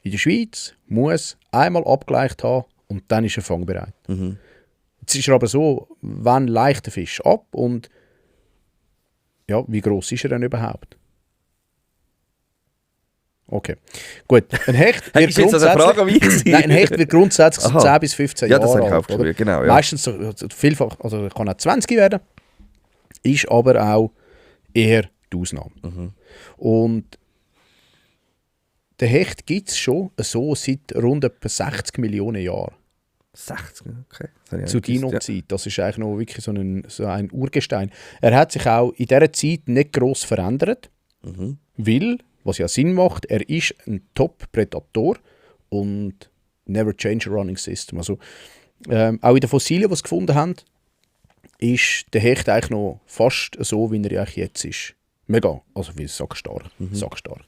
in der Schweiz muss einmal abgeleicht haben und dann ist er fangbereit. Mhm. Jetzt ist er aber so, wann leicht der Fisch ab und ja, wie gross ist er denn überhaupt? Okay, gut. Ein Hecht wird Ist jetzt also eine Frage an mich gewesen? Nein, ein Hecht wird grundsätzlich so Aha. 10 bis 15 Ja, das Jahre habe ich alt. aufgeschrieben, Oder? genau. Ja. Meistens so, vielfach, also kann auch 20 werden, ist aber auch eher die Ausnahme. Mhm. Und der Hecht gibt es schon so seit rund etwa 60 Millionen Jahren. 60, okay. Das habe ich Zu nicht gewusst, Dino-Zeit. Das ist eigentlich noch wirklich so ein Urgestein. Er hat sich auch in dieser Zeit nicht gross verändert, ja. Mhm. weil, was ja Sinn macht, er ist ein Top-Predator und never change a running system. Also, auch in den Fossilien, die sie gefunden haben, ist der Hecht eigentlich noch fast so, wie er eigentlich jetzt ist. Mega, also wie sackstark. Sackstark.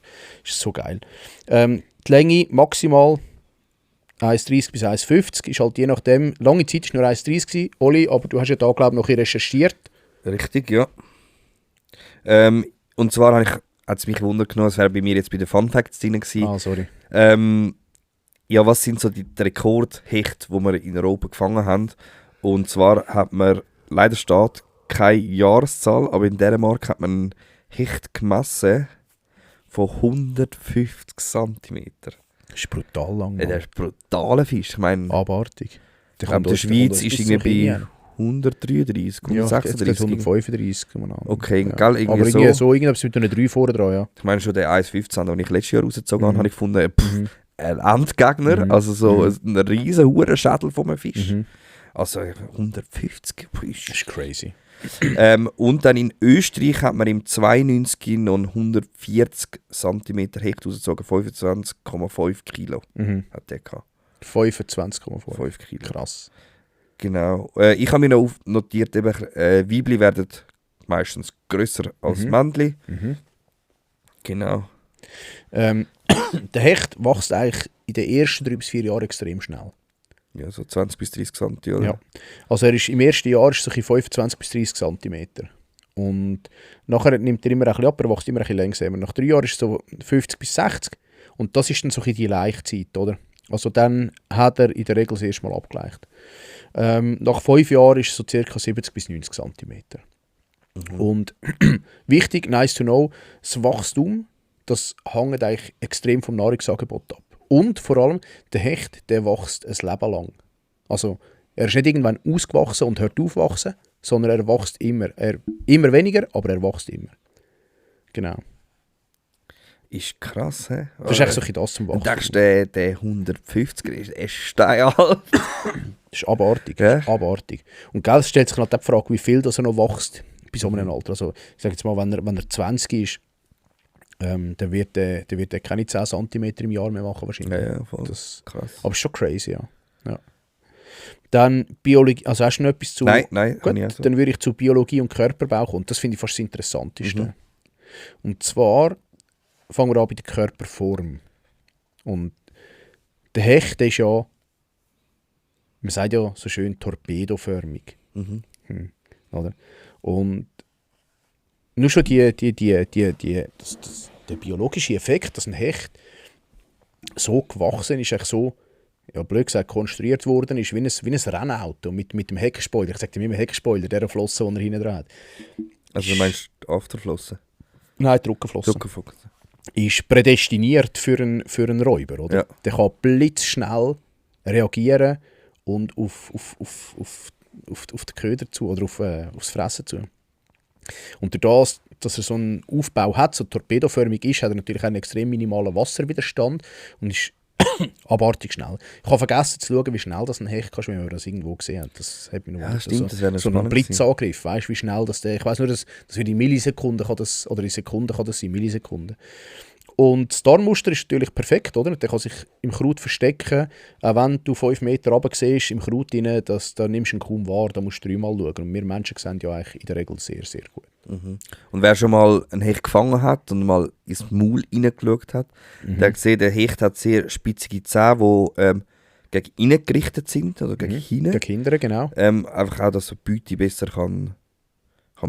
Ist so geil. Die Länge maximal 1,30 bis 1,50 ist halt je nachdem, lange Zeit war nur 1,30 gewesen. Oli, aber du hast ja da, glaube ich, noch ein bisschen recherchiert. Richtig, ja. Und zwar hat es mich Wunder genommen, es wäre bei mir jetzt bei den Fun Facts drin gewesen. Ah, sorry. Ja, was sind so die Rekordhechte, die wir in Europa gefangen haben? Und zwar hat man, leider steht keine Jahreszahl, aber in Dänemark hat man einen Hecht gemessen von 150 cm. Das ist brutal lang. Das ist ein brutaler Fisch. Ich meine, Abartig. ich glaube, in der Schweiz ist irgendwie bei 133, Ja, jetzt 136. 135. Okay, ja. gell, irgendwie Aber irgendwie so. irgendetwas mit einer 3 vorne dran, ja. Ich meine schon den 1,15, den ich letztes Jahr rausgezogen habe, habe ich gefunden, Mhm. ein Endgegner, Mhm. also so ein riesen Hurenschädel von einem Fisch. Mhm. Also 150. Das ist crazy. Und dann in Österreich hat man im 92 noch einen 140 cm Hecht rausgezogen, 25,5 Kilo Mhm. hat der gehabt. 25,5. 5 Kilo. Krass. Genau. Ich habe mir noch notiert, eben, Weibli werden meistens grösser als Männli. Mhm. Genau. Der Hecht wächst eigentlich in den ersten 3 bis 4 Jahren extrem schnell. Ja, so 20 bis 30 cm, oder? Ja. Also er ist, im ersten Jahr ist es so 25 bis 30 cm. Und nachher nimmt er immer ein bisschen ab, er wächst immer ein bisschen langsamer. Nach 3 Jahren ist es so 50 bis 60 und das ist dann so ein bisschen die Laichzeit, oder? Also dann hat er in der Regel das erste Mal abgeleicht. Nach 5 Jahren ist es so ca. 70 bis 90 cm. Und wichtig, nice to know, das Wachstum, das hängt eigentlich extrem vom Nahrungsangebot ab. Und vor allem, der Hecht, der wächst ein Leben lang. Also, er ist nicht irgendwann ausgewachsen und hört auf wachsen, sondern er wächst immer. Immer weniger, aber er wächst immer. Genau. Ist krass, hä? Das ist echt so ein bisschen das zum Du Wachsen. denkst, der 150er ist steinalt. Das ist abartig. Ja. Das ist abartig. Und gell, es stellt sich halt die Frage, wie viel das er noch wächst bei so einem Alter. Also, ich sage jetzt mal, wenn er 20 ist, dann wird er keine 10 cm im Jahr mehr machen wahrscheinlich. Ja, voll. Das, Krass. aber es ist schon crazy, ja. Dann Biologie, also hast du noch etwas zu... Nein, Gut, kann ich auch so. dann würde ich zu Biologie und Körperbau kommen. Das finde ich fast das Interessanteste. Und zwar fangen wir an bei der Körperform. Und der Hecht, der ist ja, man sagt ja so schön torpedoförmig. Oder? Und nur schon der biologische Effekt, dass ein Hecht so gewachsen ist, eigentlich so, ja, blöd gesagt, konstruiert worden ist, wie ein Rennauto mit dem Heckspoiler. Ich sage dir immer Heckspoiler, der Flosse, den er hinten dran hat. Also du meinst die Afterflosse? Nein, die Rückenflosse. Rückenflosse. Ist prädestiniert für einen Räuber, oder? Ja. Der kann blitzschnell reagieren und auf den Köder zu oder aufs Fressen zu. Und durch das, dass er so einen Aufbau hat, so torpedoförmig ist, hat er natürlich einen extrem minimalen Wasserwiderstand und ist abartig schnell. Ich habe vergessen zu schauen, wie schnell das ein Hecht kann, wenn wir das irgendwo gesehen haben. Das hat mich noch Ja, stimmt, das wäre so ein spannend Blitzangriff. Weißt du, wie schnell das der... Ich weiss nur, dass wird in Millisekunden kann das, oder in Sekunden kann das sein, Millisekunden. Und das Darmmuster ist natürlich perfekt, oder? Der kann sich im Kraut verstecken. Auch wenn du 5 Meter runter siehst, im Kraut rein, da nimmst du ihn kaum wahr, da musst du 3-mal schauen. Und wir Menschen sehen ja eigentlich in der Regel sehr, sehr gut. Und wer schon mal einen Hecht gefangen hat und mal ins Maul reingeschaut hat, der hat gesehen, der Hecht hat sehr spitzige Zähne, die gegen innen gerichtet sind, oder gegen hinten. Gegen Kinder, genau. Einfach auch, dass er die Beute besser kann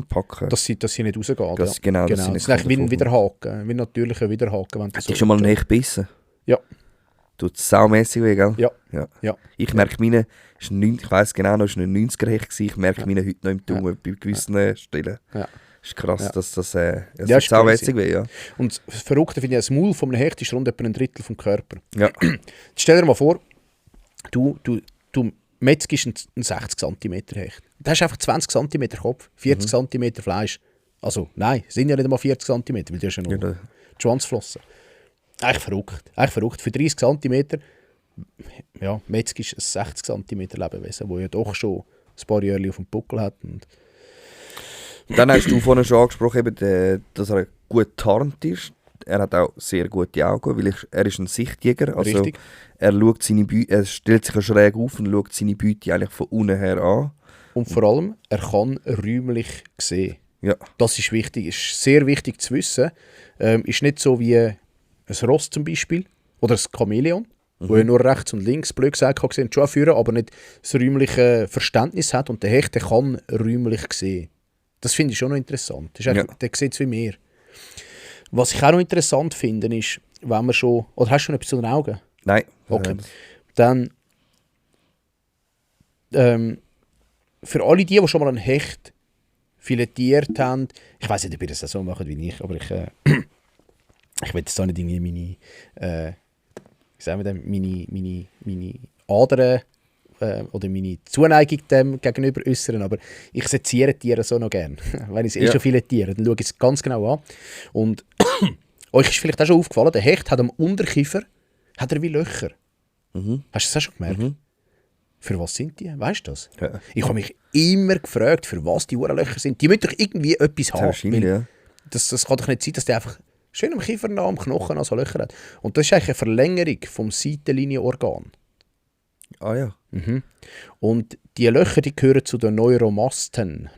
packen. Dass sie nicht rausgehen. Das- genau, dass sie Das nicht ist eigentlich wie ein davon Widerhaken, wie ein natürlicher Widerhaken. Wenn du Hast du schon mal einen Hecht gebissen? Ja. Tut saumässig weh, gell? Ja. Ich merke meine, ich weiss genau noch, es war ein 90er-Hecht gewesen, ich merke meine heute noch im Daumen bei gewissen Stellen. Ja. Ist krass, Ja. dass das Ja, tut ist saumässig weh, ja. Und das Verrückte finde ich, das Maul von einem Hecht ist rund etwa ein Drittel vom Körper. Ja. Jetzt stell dir mal vor, du metzgst einen 60 cm Hecht. Du hast einfach 20 cm Kopf, 40 cm Fleisch. Also, nein, sind ja nicht einmal 40 cm, weil du hast ja noch die Schwanzflossen. Eigentlich verrückt. Für 30 cm, ja, metzgst ein 60 cm Lebewesen, das ja doch schon ein paar Jahre auf dem Buckel hat. Und Dann hast du vorhin schon angesprochen, eben, dass er gut tarnt ist. Er hat auch sehr gute Augen, weil er ist ein Sichtjäger. Also Richtig. er stellt sich schräg auf und schaut seine Beute eigentlich von unten her an. Und vor allem, er kann räumlich sehen. Ja. Das ist wichtig, ist sehr wichtig zu wissen. Ist nicht so wie ein Ross zum Beispiel oder ein Chamäleon, wo ja nur rechts und links, blöd gesagt, kann sehen, schon führen, aber nicht das räumliche Verständnis hat. Und der Hecht, der kann räumlich sehen. Das finde ich schon noch interessant. Das ist einfach, der sieht es wie mir. Was ich auch noch interessant finde, ist, wenn man schon... Oder hast du schon etwas zu den Augen? Nein. Okay. Dann... für alle die schon mal einen Hecht filetiert haben, ich weiß nicht, ob ihr das so macht wie ich, aber ich will jetzt da nicht irgendwie meine Adern oder meine Zuneigung dem gegenüber äußern, aber ich seziere Tiere so noch gerne. Wenn ich schon viele Tiere, dann schaue ich es ganz genau an. Und euch ist vielleicht auch schon aufgefallen, der Hecht hat am Unterkiefer hat er wie Löcher. Mhm. Hast du das auch schon gemerkt? Mhm. Für was sind die? Weißt du das? Ja. Ich habe mich immer gefragt, für was die Löcher sind. Die müssen doch irgendwie etwas haben. Wahrscheinlich, ja. Das kann doch nicht sein, dass der einfach schön am Kiefer nah am Knochen an so Löcher hat. Und das ist eigentlich eine Verlängerung vom Seitenlinienorgan. Ah ja. Mhm. Und die Löcher, die gehören zu den Neuromasten.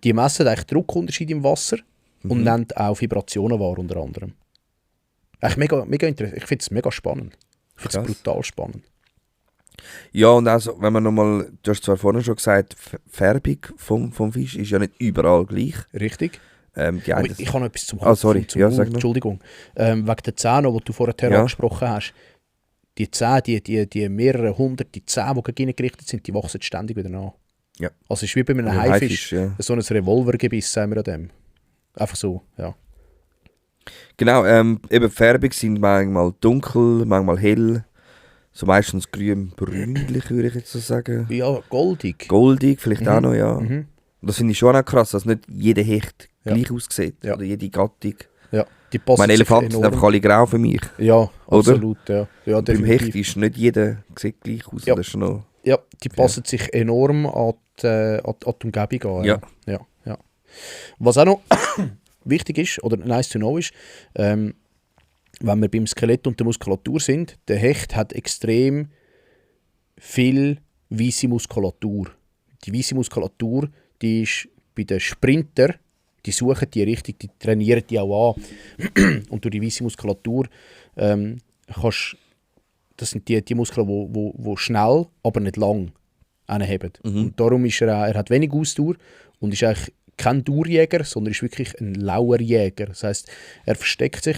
Die messen eigentlich Druckunterschied im Wasser und nehmen auch Vibrationen wahr, unter anderem. Echt mega interessant. Ich finde es mega spannend. Ich finde es brutal spannend. Ja, und also, wenn man nochmal, du hast zwar vorhin schon gesagt, Färbung vom Fisch ist ja nicht überall gleich. Richtig. Die Aber einen, ich habe noch etwas zum Kopf. sorry. Zum Ja, Mund. sag noch. Entschuldigung. Wegen der Zähne, die du vorher angesprochen hast. Die Zähne, die mehrere hunderte Zähne, die gegen ihn gerichtet sind, die wachsen ständig wieder nach. Ja. Also es ist wie bei einem Ein Haifisch. ja. So ein Revolvergebiss, sagen wir an dem. Einfach so, ja. Genau, eben Färbung sind manchmal dunkel, manchmal hell. So meistens grün-brünlich, würde ich jetzt so sagen. Ja, goldig. Goldig, vielleicht auch noch, ja. Mhm. Und das finde ich schon auch krass, dass nicht jeder Hecht Ja. gleich aussieht. Ja. Oder jede Gattung. Ja, die passen Meine sich Elefanten sind enorm. einfach alle grau für mich. Ja, absolut, ja. Ja, Beim definitiv. Hecht ist nicht jeder sieht gleich aus. Ja. Das ist schon noch, Ja, die passen sich enorm an die Umgebung an. Ja. Ja. Was auch noch wichtig ist, oder nice to know ist, wenn wir beim Skelett und der Muskulatur sind, der Hecht hat extrem viel weisse Muskulatur. Die weisse Muskulatur, die ist bei den Sprinter, die suchen die richtig, die trainieren die auch an. Und durch die weisse Muskulatur das sind die Muskeln, die schnell, aber nicht lang anheben. Und darum ist er hat wenig Ausdauer und ist eigentlich kein Dauerjäger, sondern ist wirklich ein Lauerjäger. Das heisst, er versteckt sich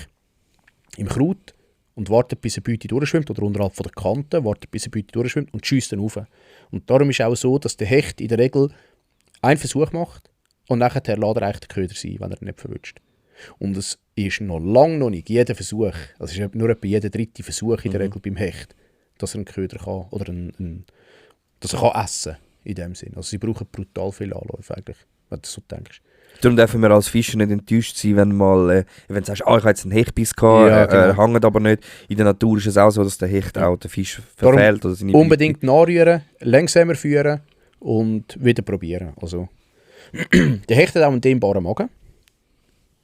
im Kraut und wartet, bis eine Beute durchschwimmt, oder unterhalb von der Kante, wartet, bis eine Beute durchschwimmt und schiesst dann rauf. Und darum ist es auch so, dass der Hecht in der Regel einen Versuch macht und nachher lässt er eigentlich den Köder sein, wenn er ihn nicht verwünscht. Und es ist noch lange noch nicht jeder Versuch, also es ist nur etwa jeder dritte Versuch in der Regel beim Hecht, dass er einen Köder kann, oder dass er kann essen in dem Sinn. Also sie brauchen brutal viel Anläufe eigentlich, wenn du so denkst. Darum dürfen wir als Fischer nicht enttäuscht sein, wenn mal, wenn du sagst, ich habe jetzt einen Hechtbiss gehabt, Ja, genau. hängt aber nicht. In der Natur ist es auch so, dass der Hecht auch den Fisch Darum verfehlt. Oder seine unbedingt nachrühren, langsamer führen und wieder probieren. Also, der Hecht hat auch einen dehnbaren Magen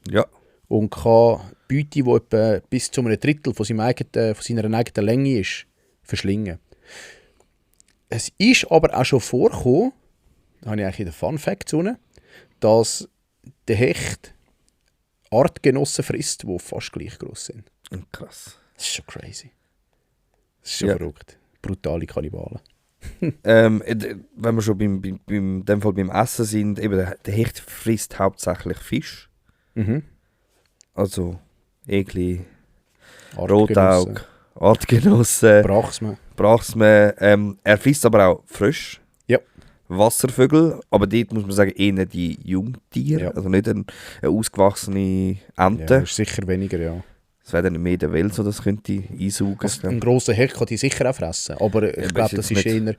Beute. Ja, und kann Beute, die etwa bis zu einem Drittel von seiner eigenen Länge ist, verschlingen. Es ist aber auch schon vorgekommen, da habe ich eigentlich in den Fun Fact drin, dass der Hecht Artgenossen frisst, die fast gleich groß sind. krass. Das ist schon crazy. Das ist schon Ja. verrückt. Brutale Kannibalen. Wenn wir schon dem Fall beim Essen sind, eben der Hecht frisst hauptsächlich Fisch. Mhm. Also Egli, Artgenossen. Rotaug, Artgenossen, Brachsmann. Brachsmann. Er frisst aber auch Frösche. Ja. Wasservögel, aber dort muss man sagen, eher die Jungtiere, Ja. also nicht eine ausgewachsene Ja, Ente. ist sicher weniger, ja. Das wäre dann mehr der Wels, der das könnte einsaugen. Also, ein grosser Hecht kann die sicher auch fressen, aber ich aber glaube, ist das jetzt ist nicht-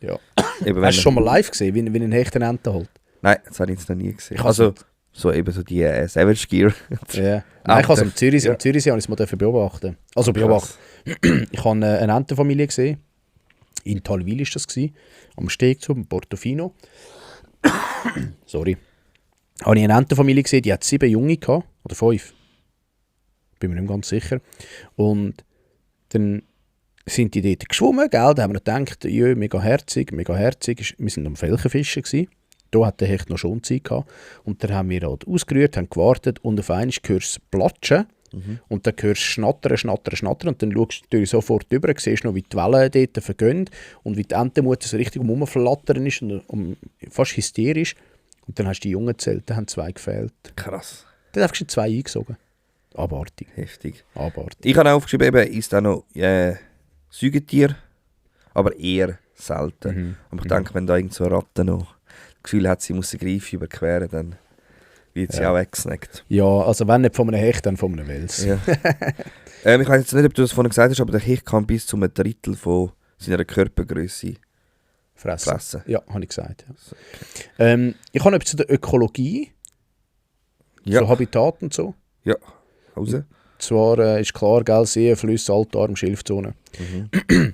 eher... Ja. Eben, Hast du schon mal live gesehen, wie ein Hecht eine Ente holt? Nein, das habe ich jetzt noch nie gesehen. Ich hab's Also, so eben so die Savage Gear. Ja. Nein, ich habe es am Zürichsee, Ja. am Zürichsee habe ich es mal beobachten. Also beobachten. Ich habe eine Entenfamilie gesehen. In Talwil war das, am Steg zu, im Portofino. Sorry. Habe ich eine Entenfamilie gesehen, die hat 7 Junge gehabt, oder 5. Bin mir nicht ganz sicher. Und dann sind die dort geschwommen, gell? Da haben wir gedacht, jö, mega herzig. Wir waren am Felchenfischen gewesen. Da hat der Hecht noch schon Zeit gehabt. Und dann haben wir halt ausgerührt, haben gewartet und auf einmal hörst du platschen. Und dann hörst du schnattern und dann schaust du sofort rüber, siehst noch, wie die Wellen dort vergehen und wie die Entenmutter so richtig umflattern ist und fast hysterisch. Und dann hast du die Jungen gezählt, da haben 2 gefehlt. Krass. Dann hast du 2 eingesogen. Abartig. Heftig. Abartig. Ich habe auch aufgeschrieben, eben, ist auch noch Säugetier, aber eher selten. Aber ich denke, wenn da irgend so eine Ratte noch das Gefühl hat, sie muss den Greif überqueren, dann wird sie auch weggesnackt. Ja, also wenn nicht von einem Hecht, dann von einem Wels. Ja. Ich weiß jetzt nicht, ob du das vorhin gesagt hast, aber der Hecht kann bis zu einem Drittel von seiner Körpergröße fressen. Ja, habe ich gesagt. Ja. So, okay. Ich habe etwas zu der Ökologie, Ja, so Habitat und so. ja, raus. Zwar ist klar, gell, Seen, Flüsse, Altarm, Schilfzone. Mhm.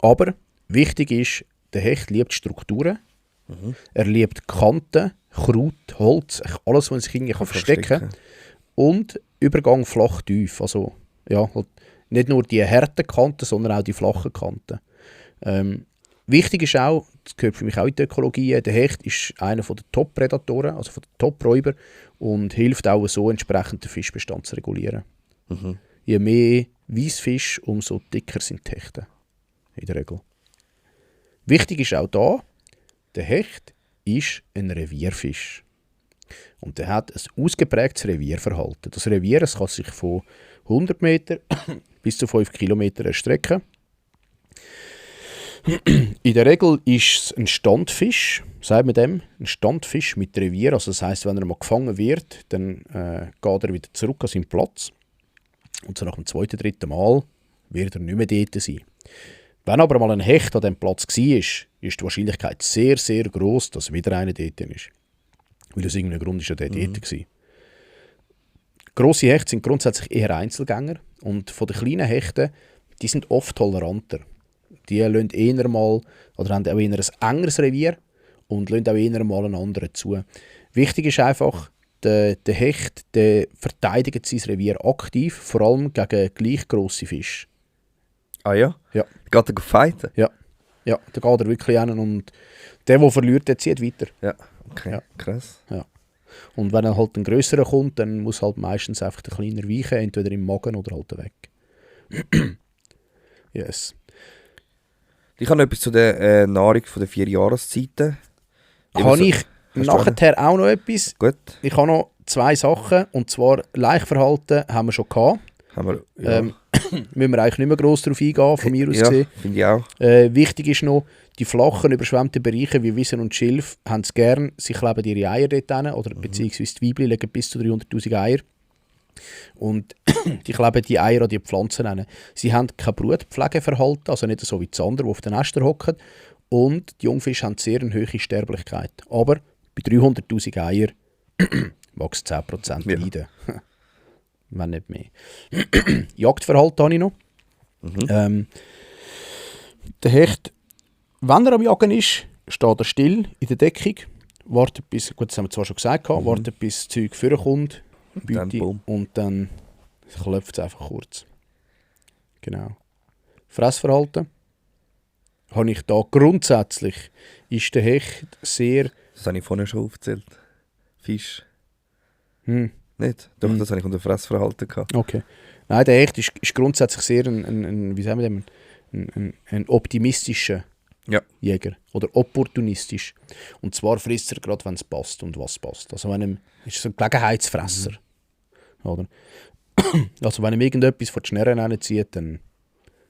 Aber wichtig ist, der Hecht liebt Strukturen. Mhm. Er liebt Kanten, Kraut, Holz, eigentlich alles, was sich irgendwie verstecken kann. Und Übergang flach-tief. Also, ja, halt nicht nur die harten Kanten, sondern auch die flachen Kanten. Wichtig ist auch, das gehört für mich auch in die Ökologie, der Hecht ist einer der Top-Prädatoren, also der Top-Räuber und hilft auch so entsprechend den Fischbestand zu regulieren. Mhm. Je mehr Weissfisch, umso dicker sind die Hechte. In der Regel. Wichtig ist auch da, der Hecht ist ein Revierfisch. Und der hat ein ausgeprägtes Revierverhalten. Das Revier das kann sich von 100 Meter bis zu 5 Kilometer erstrecken. In der Regel ist es ein Standfisch, sagt man dem, ein Standfisch mit Revier. Also das heisst, wenn er mal gefangen wird, dann geht er wieder zurück an seinen Platz. Und so nach dem zweiten, dritten Mal wird er nicht mehr dort sein. Wenn aber mal ein Hecht an diesem Platz war, ist die Wahrscheinlichkeit sehr, sehr gross, dass wieder einer dort ist. Weil aus irgendeinem Grund war er dort gewesen. Grosse Hechte sind grundsätzlich eher Einzelgänger und von den kleinen Hechten, die sind oft toleranter. Die lassen eher mal, oder haben auch eher ein engeres Revier und lassen auch eher mal einen anderen zu. Wichtig ist einfach, der Hecht der verteidigt sein Revier aktiv, vor allem gegen gleich grosse Fische. Ah ja? Ja. Geht er fighten? Ja, da geht er wirklich hin und der verliert, der zieht weiter. Ja, okay, Ja. krass. Und wenn dann halt ein grösserer kommt, dann muss halt meistens einfach der kleiner weichen, entweder im Magen oder halt weg. Yes. Ich habe noch etwas zu der Nahrung der 4 Jahreszeiten. Habe ich Hast du nachher auch noch etwas? Gut, Ich habe noch 2 Sachen, und zwar Laichverhalten haben wir schon gehabt. haben wir... Ja, Müssen wir eigentlich nicht mehr gross darauf eingehen, von mir aus ja gesehen. finde ich auch. Wichtig ist noch, die flachen, überschwemmten Bereiche wie Wiesen und Schilf haben es gern, sie kleben ihre Eier dort hin, oder beziehungsweise die Weibchen legen bis zu 300'000 Eier. Und die kleben die Eier an die Pflanzen hin. Sie haben kein Brutpflegeverhalten, also nicht so wie die anderen, die auf den Nestern hocken. Und die Jungfische haben sehr eine hohe Sterblichkeit. Aber bei 300'000 Eier mag es 10% Ja. leiden. Wenn nicht mehr. Jagdverhalten habe ich noch. Der Hecht, wenn er am Jagen ist, steht er still in der Deckung, wartet bis, gut, das haben wir zwar schon gesagt, wartet bis das Zeug vorkommt, dann Beute, bumm. und dann klopft es einfach kurz. Genau. Fressverhalten habe ich da grundsätzlich, ist der Hecht sehr... Das habe ich vorhin schon aufgezählt. Fisch. Nicht? Doch, das habe ich unter Fressverhalten gehabt. Okay. Nein, der Hecht ist grundsätzlich sehr wie sagen wir dem, ein optimistischer Jäger. Oder opportunistisch. Und zwar frisst er gerade, wenn es passt und was passt. Also wenn ihm, ist so ein Gelegenheitsfresser. Oder? Also wenn ihm irgendetwas von den Schnärren reinzieht, dann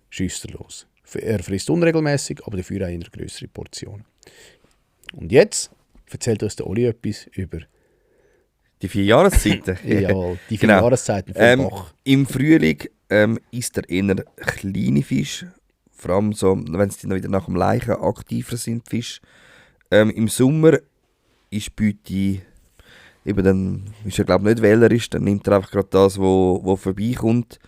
schiesst er los. Er frisst unregelmäßig, aber dafür auch in größere Portionen. Und jetzt erzählt uns der Oli etwas über Die 4 Jahreszeiten. jawohl, die 4 Genau. Jahreszeiten vom Bach. Im Frühling isst er eher kleine Fische. Vor allem so, wenn sie dann wieder nach dem Laichen aktiver sind, die Fische. Im Sommer ist die Beute, eben dann ist er glaube ich nicht wählerisch, dann nimmt er einfach gerade das, wo vorbeikommt.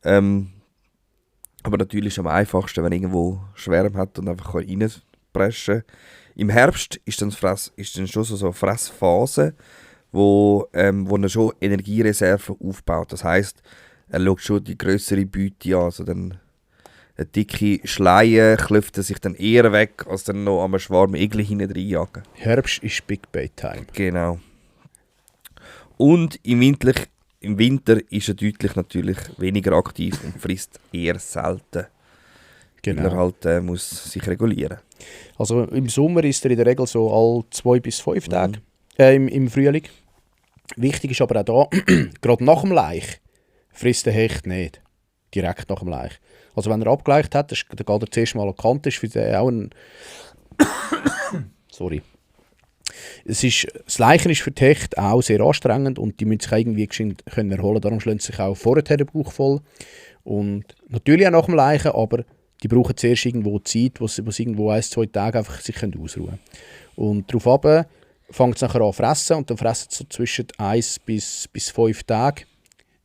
Aber natürlich ist es am einfachsten, wenn er irgendwo Schwärme hat und einfach reinpreschen kann. Im Herbst ist dann schon so eine Fressphase, wo er schon Energiereserven aufbaut. Das heisst, er schaut schon die grössere Beute an. Also dann eine dicke Schleie klopft er sich dann eher weg, als dann noch am Schwarm Igel hinten reinjagen. Herbst ist Big Bait Time. Genau. Und im Winter ist er deutlich natürlich weniger aktiv und frisst eher selten. Weil er halt muss sich regulieren. Also im Sommer ist er in der Regel so alle 2 bis 5 Tage im Frühling. Wichtig ist aber auch da, gerade nach dem Laich frisst der Hecht nicht. Direkt nach dem Laich. Also wenn er abgeleicht hat, dann geht er zuerst mal an die Kante, ist für den auch ein... Sorry. Das Leichen ist für die Hechte auch sehr anstrengend und die müssen sich irgendwie geschwind können erholen. Darum schlagen sie sich auch vorher den Bauch voll. Und natürlich auch nach dem Leichen, aber Die brauchen zuerst irgendwo Zeit, wo sie irgendwo 1-2 Tage einfach sich ausruhen können. Und darauf fängt es nachher an zu fressen und dann fressen sie so zwischen 1 bis 5 Tage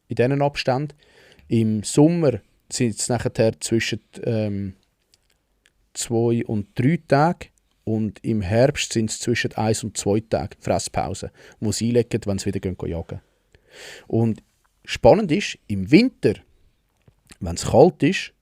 in diesen Abständen. Im Sommer sind es nachher zwischen 2 und 3 Tage und im Herbst sind es zwischen 1 und 2 Tage Fresspause, wo sie einlegen, wenn sie wieder jagen. Und spannend ist, im Winter, wenn es kalt ist,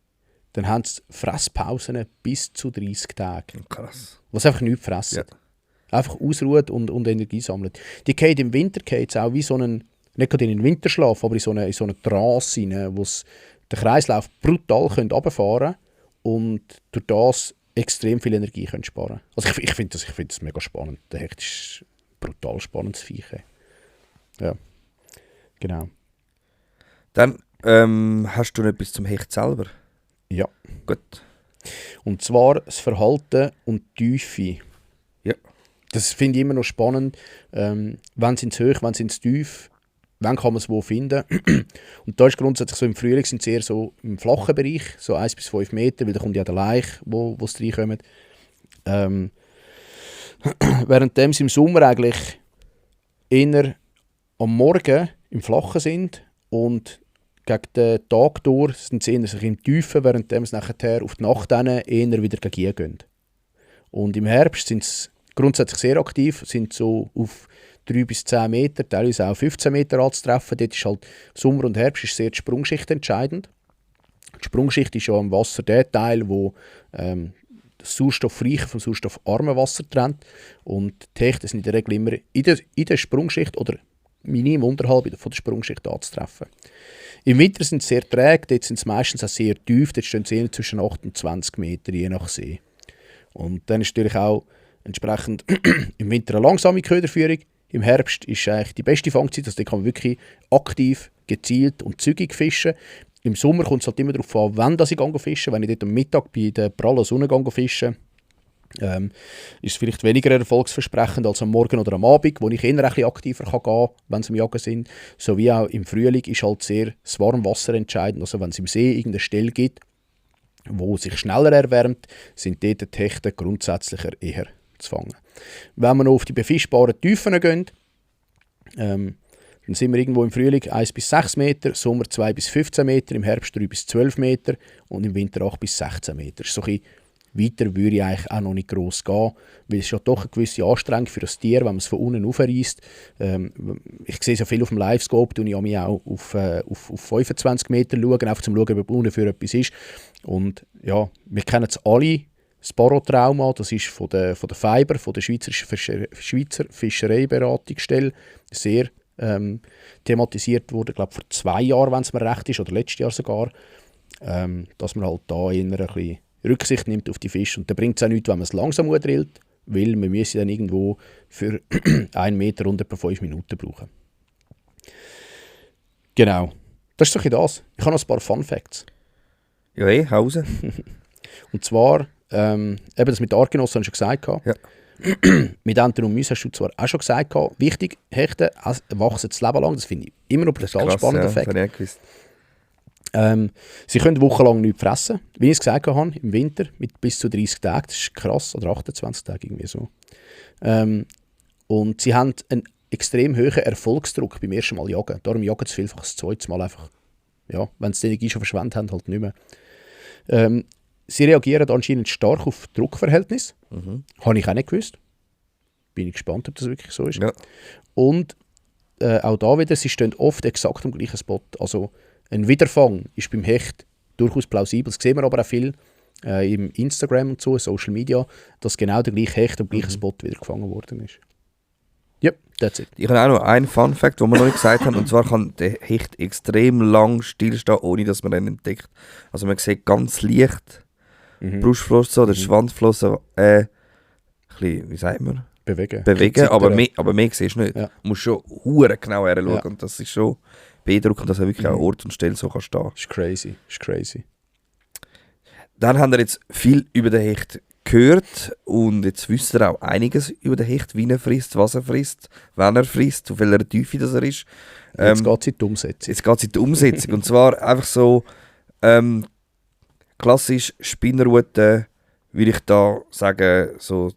dann haben sie Fresspausen bis zu 30 Tage. Krass. Was einfach nichts fressen. Ja. Einfach ausruhen und Energie sammeln. Die gehen im Winter auch wie so einen, nicht gerade in einen Winterschlaf, aber in so eine Trance rein, wo sie den Kreislauf brutal runterfahren können und durch das extrem viel Energie können sparen. Also ich finde das mega spannend. Der Hecht ist ein brutal spannendes Viech. Ja, genau. Dann hast du noch etwas zum Hecht selber? Ja. Gut. Und zwar das Verhalten und die Tiefe. Ja. Das finde ich immer noch spannend. Wann sind sie hoch, wann sind sie tief, wann kann man es wo finden. Und da ist grundsätzlich so, im Frühling sind sie eher so im flachen Bereich, so 1 bis 5 Meter, weil da kommt ja der Laich, wo sie reinkommen. Währenddem sie im Sommer eigentlich eher am Morgen im Flachen sind und gegen den Tag durch sind sie eher im Tiefen, währenddem sie nachher auf die Nacht eher wieder gegen gehen. Und im Herbst sind sie grundsätzlich sehr aktiv, sind so auf 3 bis 10 Meter, teilweise auch 15 Meter anzutreffen. Dort ist halt Sommer und Herbst ist sehr die Sprungschicht entscheidend. Die Sprungschicht ist ja am Wasser der Teil, wo das sauerstoffreiche vom sauerstoffarmen Wasser trennt. Und die Hechte sind in der Regel immer in der Sprungschicht oder minimum unterhalb von der Sprungschicht anzutreffen. Im Winter sind sie sehr träge, dort sind sie meistens auch sehr tief, dort stehen sie zwischen 8 und 20 Meter, je nach See. Und dann ist natürlich auch entsprechend im Winter eine langsame Köderführung. Im Herbst ist eigentlich die beste Fangzeit, also da kann man wirklich aktiv, gezielt und zügig fischen. Im Sommer kommt es halt immer darauf an, wann ich fischen gehe. Wenn ich dort am Mittag bei der prallen Sonne fischen ist es vielleicht weniger erfolgsversprechend als am Morgen oder am Abend, wo ich eher ein bisschen aktiver gehen kann, wenn es am Jagen sind. So wie auch im Frühling ist halt sehr das Warmwasser entscheidend. Also wenn es im See irgendeine Stelle gibt, wo sich schneller erwärmt, sind dort die Hechte grundsätzlich eher zu fangen. Wenn wir noch auf die befischbaren Tiefen gehen, dann sind wir irgendwo im Frühling 1 bis 6 Meter, Sommer 2 bis 15 Meter, im Herbst 3 bis 12 Meter und im Winter 8 bis 16 Meter. So ein bisschen weiter würde ich eigentlich auch noch nicht gross gehen, weil es ist ja doch eine gewisse Anstrengung für das Tier, wenn man es von unten aufreißt. Ich sehe so viel auf dem Livescope, und ich mich auch auf 25 Meter schauen, einfach zum schauen, ob unten für etwas ist. Und ja, wir kennen es alle, das Barotrauma, das ist von der Fiber, von der Schweizer Fischereiberatungsstelle, sehr thematisiert wurde, ich glaube vor 2 Jahren, wenn es mir recht ist, oder letztes Jahr sogar, dass man halt da eher ein bisschen Rücksicht nimmt auf die Fische. Und da bringt es auch nichts, wenn man es langsam drillt, weil man müsse dann irgendwo für 1 Meter rund etwa 5 Minuten brauchen. Genau. Das ist doch das. Ich habe noch ein paar Fun Facts. Ja, Hause. Und zwar, eben das mit Artgenossen habe ich schon gesagt. Ja. Mit Enten und Mäusen hast du zwar auch schon gesagt. Wichtig, Hechte wachsen das Leben lang. Das finde ich immer noch ein total spannender Fakt. Das habe ich nicht gewusst. Sie können wochenlang nichts fressen, wie ich es gesagt habe, im Winter mit bis zu 30 Tagen, das ist krass, oder 28 Tage irgendwie so. Und sie haben einen extrem hohen Erfolgsdruck beim ersten Mal jagen. Darum jagen sie vielfach das zweite Mal einfach, ja, wenn sie die Energie schon verschwendet haben, halt nicht mehr. Sie reagieren anscheinend stark auf Druckverhältnis. Habe ich auch nicht gewusst. Bin ich gespannt, ob das wirklich so ist. Ja. Und auch da wieder, sie stehen oft exakt am gleichen Spot. Also ein Wiederfang ist beim Hecht durchaus plausibel. Das sehen wir aber auch viel im Instagram und so, Social Media, dass genau der gleiche Hecht am gleichen Spot wieder gefangen worden ist. Ja, that's it. Ich habe auch noch einen Fun-Fact, den wir noch nicht gesagt haben. Und zwar kann der Hecht extrem lang stillstehen, ohne dass man ihn entdeckt. Also man sieht ganz leicht Brustflossen oder Schwanzflossen bisschen, wie sagt man? Bewegen, aber mehr siehst du nicht. Ja. Du musst schon hure genau hinschauen. Ja. Und das ist schon beeindruckend, dass er wirklich an Ort und Stelle so stehen kann. Ist crazy. Dann haben wir jetzt viel über den Hecht gehört und jetzt wisst ihr auch einiges über den Hecht, wie er frisst, was er frisst, wann er frisst, auf welcher Tiefe das er ist. Jetzt geht es in die Umsetzung. Und zwar einfach so, klar, klassisch Spinnenroute würde ich da sagen, so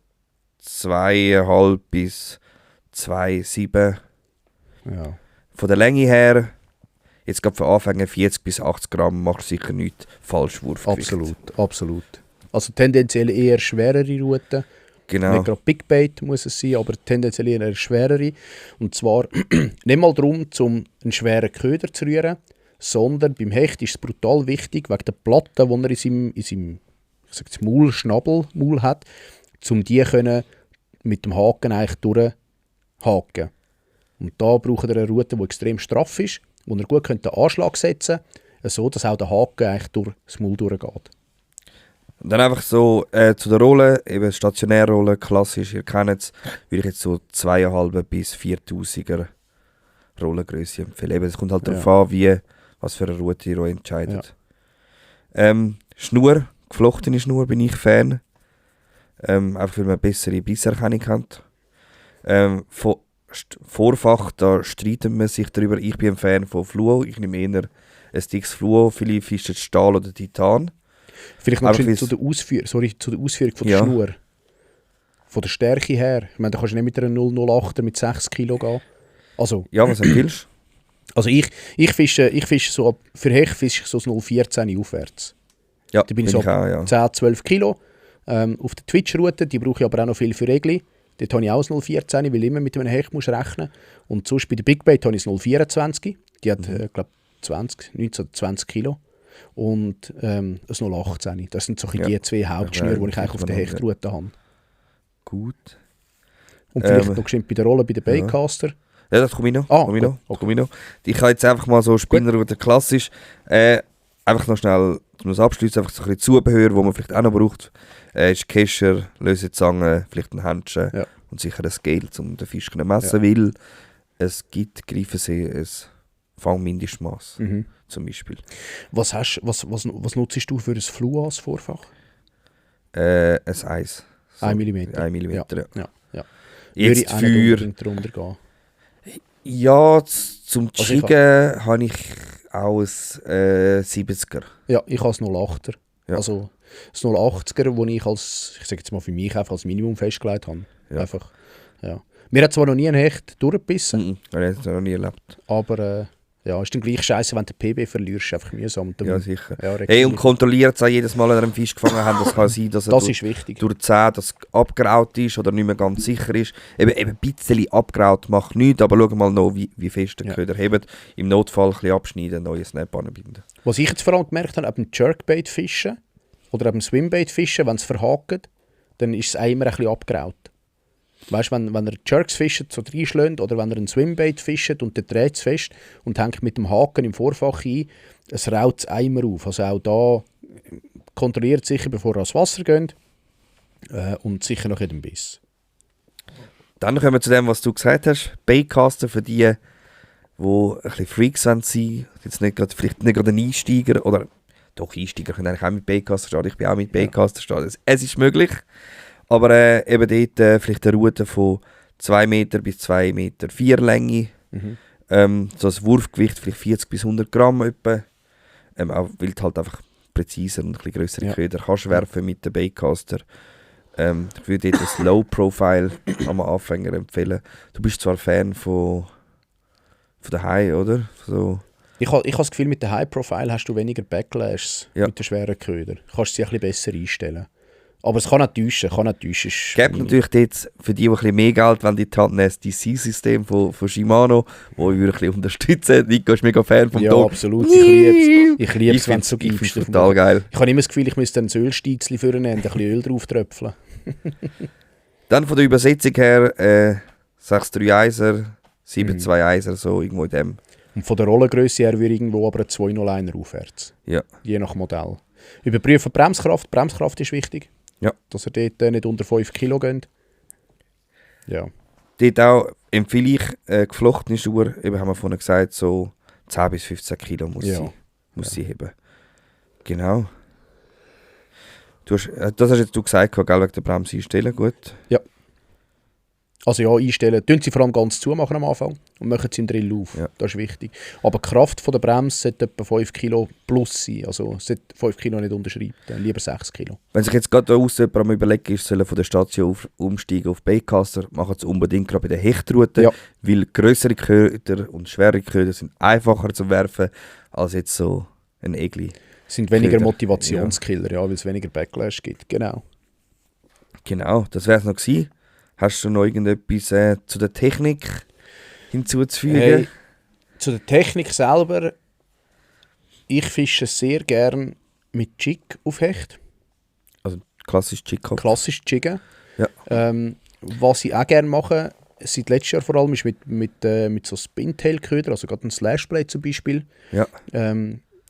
2,5 bis 2,7. Ja. Von der Länge her, jetzt gerade für Anfänger 40 bis 80 Gramm, machst du sicher nichts falsch Wurfgewicht. Absolut. Also tendenziell eher schwerere Routen. Genau. Nicht gerade Big Bait muss es sein, aber tendenziell eher schwerere. Und zwar nicht mal darum, um einen schweren Köder zu rühren, sondern beim Hecht ist es brutal wichtig, wegen der Platte, die er in seinem ich sage jetzt Maul, Schnabelmaul hat, um die können mit dem Haken eigentlich durchhaken. Und da braucht er eine Route, die extrem straff ist, wo er gut den Anschlag setzen könnte, so dass auch der Haken eigentlich durch das Maul durchgeht. Und dann einfach so zu der Rolle, eben Stationärrolle, klassisch, ihr kennt es, würde ich jetzt so 2,5 bis 4'000er Rollengröße empfehlen. Eben, es kommt halt darauf an, was für eine Route ihr euch entscheidet. Ja. Schnur, geflochtene Schnur bin ich Fan. Einfach weil man eine bessere Bisserkennung hat. Von Vorfach, da streiten man sich darüber. Ich bin ein Fan von Fluo. Ich nehme eher ein dickes Fluo, vielleicht ist es Stahl oder Titan. Vielleicht noch zu der Ausführung von der Schnur. Von der Stärke her. Ich meine, da kannst du nicht mit einer 008er mit 6 Kilo gehen. Also, ja, was empfiehlst du? Also ich fische so, für Hecht fische ich so 0,14 aufwärts. Ja, da bin ich so ab 10, 12 Kilo. Auf der Twitch-Route, die brauche ich aber auch noch viel für Regli. Dort habe ich auch 0,14, weil immer mit einem Hecht musst rechnen. Und sonst bei der Big Bait habe ich 0,24. Die hat, glaube ich, 19 oder 20 Kilo. Und ein 0,18. Das sind so die zwei Hauptschnüre, die ich eigentlich auf der Hechtroute habe. Gut. Und vielleicht noch bei der Rolle bei der Baitcaster. Ja, das komme ich noch. Ich habe jetzt einfach mal so Spinnerroute klassisch. Einfach noch schnell, um das abschließen, einfach so ein bisschen Zubehör, das man vielleicht auch noch braucht. Ist Kescher, Lösezange, vielleicht ein Händchen und sicher ein Scale, um den Fisch zu messen, weil es gibt Greifensee ein Fangmindestmaß, zum Beispiel. Was nutzt du für ein Fluo als Vorfach? Ein Eis. So 1 mm. 1 mm, ja. Jetzt für... Gehen. Ja, zum Jiggen habe ich auch ein 70er. Ja, ich habe ein 08er. Ja. Also das 080er, das ich ich sage jetzt mal für mich einfach als Minimum festgelegt habe. Ja. Einfach, ja. Mir hat zwar noch nie ein Hecht durchgebissen. Habe ich noch nie erlebt. Aber ist dann gleich scheiße, wenn du den PB verlierst, einfach mühsam. Ja, sicher. Ja, und kontrolliert es jedes Mal, wenn ihr einen Fisch gefangen habt, das kann sein, dass er ist wichtig. Durch die Zähne abgeraut ist oder nicht mehr ganz sicher ist. Eben ein bisschen abgeraut macht nichts, aber schau mal noch, wie fest der Köder hebt. Im Notfall ein bisschen abschneiden, neue Snap anbinden. Was ich jetzt vor allem gemerkt habe, beim Jerkbait fischen oder beim Swimbait fischen, wenn es verhakt, dann ist es immer ein bisschen abgeraut. Weißt du, wenn er Jerks fischt, so reinschlägt, oder wenn er einen Swimbait fischt und der dreht es fest und hängt mit dem Haken im Vorfach ein, es raut es Eimer auf. Also auch da kontrolliert sicher, bevor er ans Wasser geht und sicher noch in den Biss. Dann kommen wir zu dem, was du gesagt hast. Baitcaster für die ein bisschen Freaks sind. Jetzt vielleicht nicht gerade ein Einsteiger, oder doch Einsteiger können eigentlich auch mit Baitcaster starten. Ich bin auch mit Baitcaster starten. Es ist möglich. Aber eben dort vielleicht eine Route von 2 Meter bis 2,4 Meter Länge. So ein Wurfgewicht vielleicht 40 bis 100 Gramm etwa. Auch weil du halt einfach präziser und ein bisschen grössere Köder kannst werfen mit dem Baitcaster. Ich würde dort das Low Profile am Anfänger empfehlen. Du bist zwar Fan von der High, oder? So. Ich habe das Gefühl, mit der High Profile hast du weniger Backlashs mit den schweren Köder. Du kannst sie ein bisschen besser einstellen. Aber es kann nicht täuschen. Es gibt natürlich dort für die ein bisschen mehr Geld, wenn die ein SDC-System von Shimano, das ich ein bisschen unterstützen. Nico ist mega Fan vom Dog. Ja, absolut. Ich liebe es, wenn es so gibt. Ich finde es total geil. Ich habe immer das Gefühl, ich müsste ein Ölsteizchen vornehmen und ein bisschen Öl drauf tröpfeln. Dann von der Übersetzung her 631er, 721er, so irgendwo in dem. Und von der Rollengröße her würde irgendwo aber ein 201er aufwärts. Ja. Je nach Modell. Überprüfen Bremskraft. Bremskraft ist wichtig. Ja. Dass er dort nicht unter 5 Kilo geht. Ja. Dort auch empfehle ich geflochtene Schuhe. Eben haben wir vorhin gesagt, so 10 bis 15 Kilo muss sie heben. Genau. Das hast jetzt du gesagt, gell, wegen der Bremse einstellen, gut? Ja. Also ja, einstellen. Tun sie vor allem ganz zumachen am Anfang und machen sie im Drill auf. Ja. Das ist wichtig. Aber die Kraft von der Bremse sollte etwa 5 Kilo plus sein. Also es sollte 5 Kilo nicht unterschreiten, lieber 6 Kilo. Wenn sich jetzt gerade da raus jemand am überlegen ist, sollen von der Station umsteigen auf Baitcaster, machen es unbedingt gerade bei der Hechtroute, Ja. weil grössere Köder und schwere Köder sind einfacher zu werfen als jetzt so ein Egli. Sind weniger Köder, Motivationskiller, ja, weil es weniger Backlash gibt. Genau. Genau, das wäre es noch gewesen. Hast du noch irgendetwas zu der Technik hinzuzufügen? Hey, zu der Technik selber, ich fische sehr gern mit Jig auf Hecht. Also klassisch Jigkopf. Klassisch Jiggen. Ja. Was ich auch gerne mache, seit letztes Jahr vor allem, ist mit so Spintail-Köder, also gerade ein Slashblade zum Beispiel. Ja.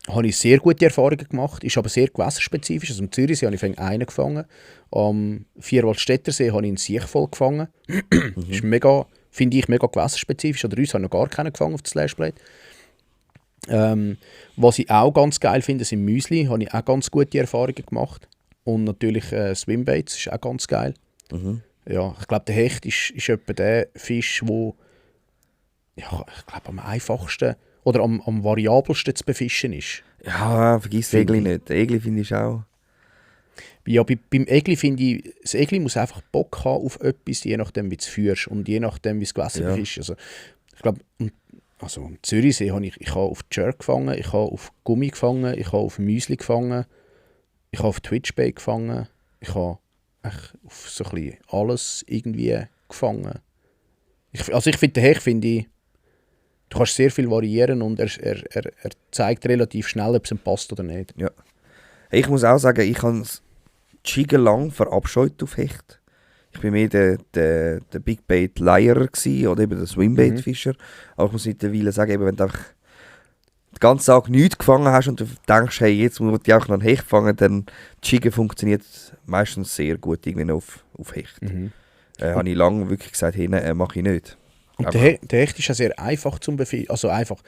Habe ich sehr gute Erfahrungen gemacht, ist aber sehr gewässerspezifisch. Also im Zürichsee habe ich einen gefangen, am Vierwaldstättersee habe ich einen Siechvoll gefangen. Ist mega, finde ich, mega gewässerspezifisch. Oder uns haben noch gar keinen gefangen auf das Slashblade. Was ich auch ganz geil finde, sind Müsli. Habe ich auch ganz gute Erfahrungen gemacht. Und natürlich Swimbaits ist auch ganz geil. Mhm. Ja, ich glaube, der Hecht ist etwa der Fisch, wo ja, ich glaube, am einfachsten oder am variabelsten zu befischen ist. Ja, vergiss den Egli nicht. Den Egli finde ich auch. Ja, beim Egli finde ich, das Egli muss einfach Bock haben auf etwas, je nachdem, wie du es führst und je nachdem, wie das Gewässer Ja. ist. Also, ich glaube, also im Zürichsee habe ich habe auf Jerk gefangen, ich habe auf Gummi gefangen, ich habe auf Müsli gefangen, ich habe auf Twitchbait gefangen, ich habe echt auf so ein bisschen alles irgendwie gefangen. Ich finde, den Hecht finde ich, du kannst sehr viel variieren und er zeigt relativ schnell, ob es ihm passt oder nicht. Ja. Ich muss auch sagen, ich habe es Jiggen lang verabscheut auf Hecht. Ich war mehr der Big Bait Liar oder eben der Swimbait Fischer. Aber ich muss mittlerweile sagen, eben, wenn du einfach den ganzen Tag nichts gefangen hast und du denkst, hey, jetzt muss ich auch noch einen Hecht fangen, dann Jiggen funktioniert meistens sehr gut irgendwie auf Hecht. Habe ich lange wirklich gesagt, hey, mache ich nicht. Und der Hecht ist ja sehr einfach zum Befehlen. Also einfach,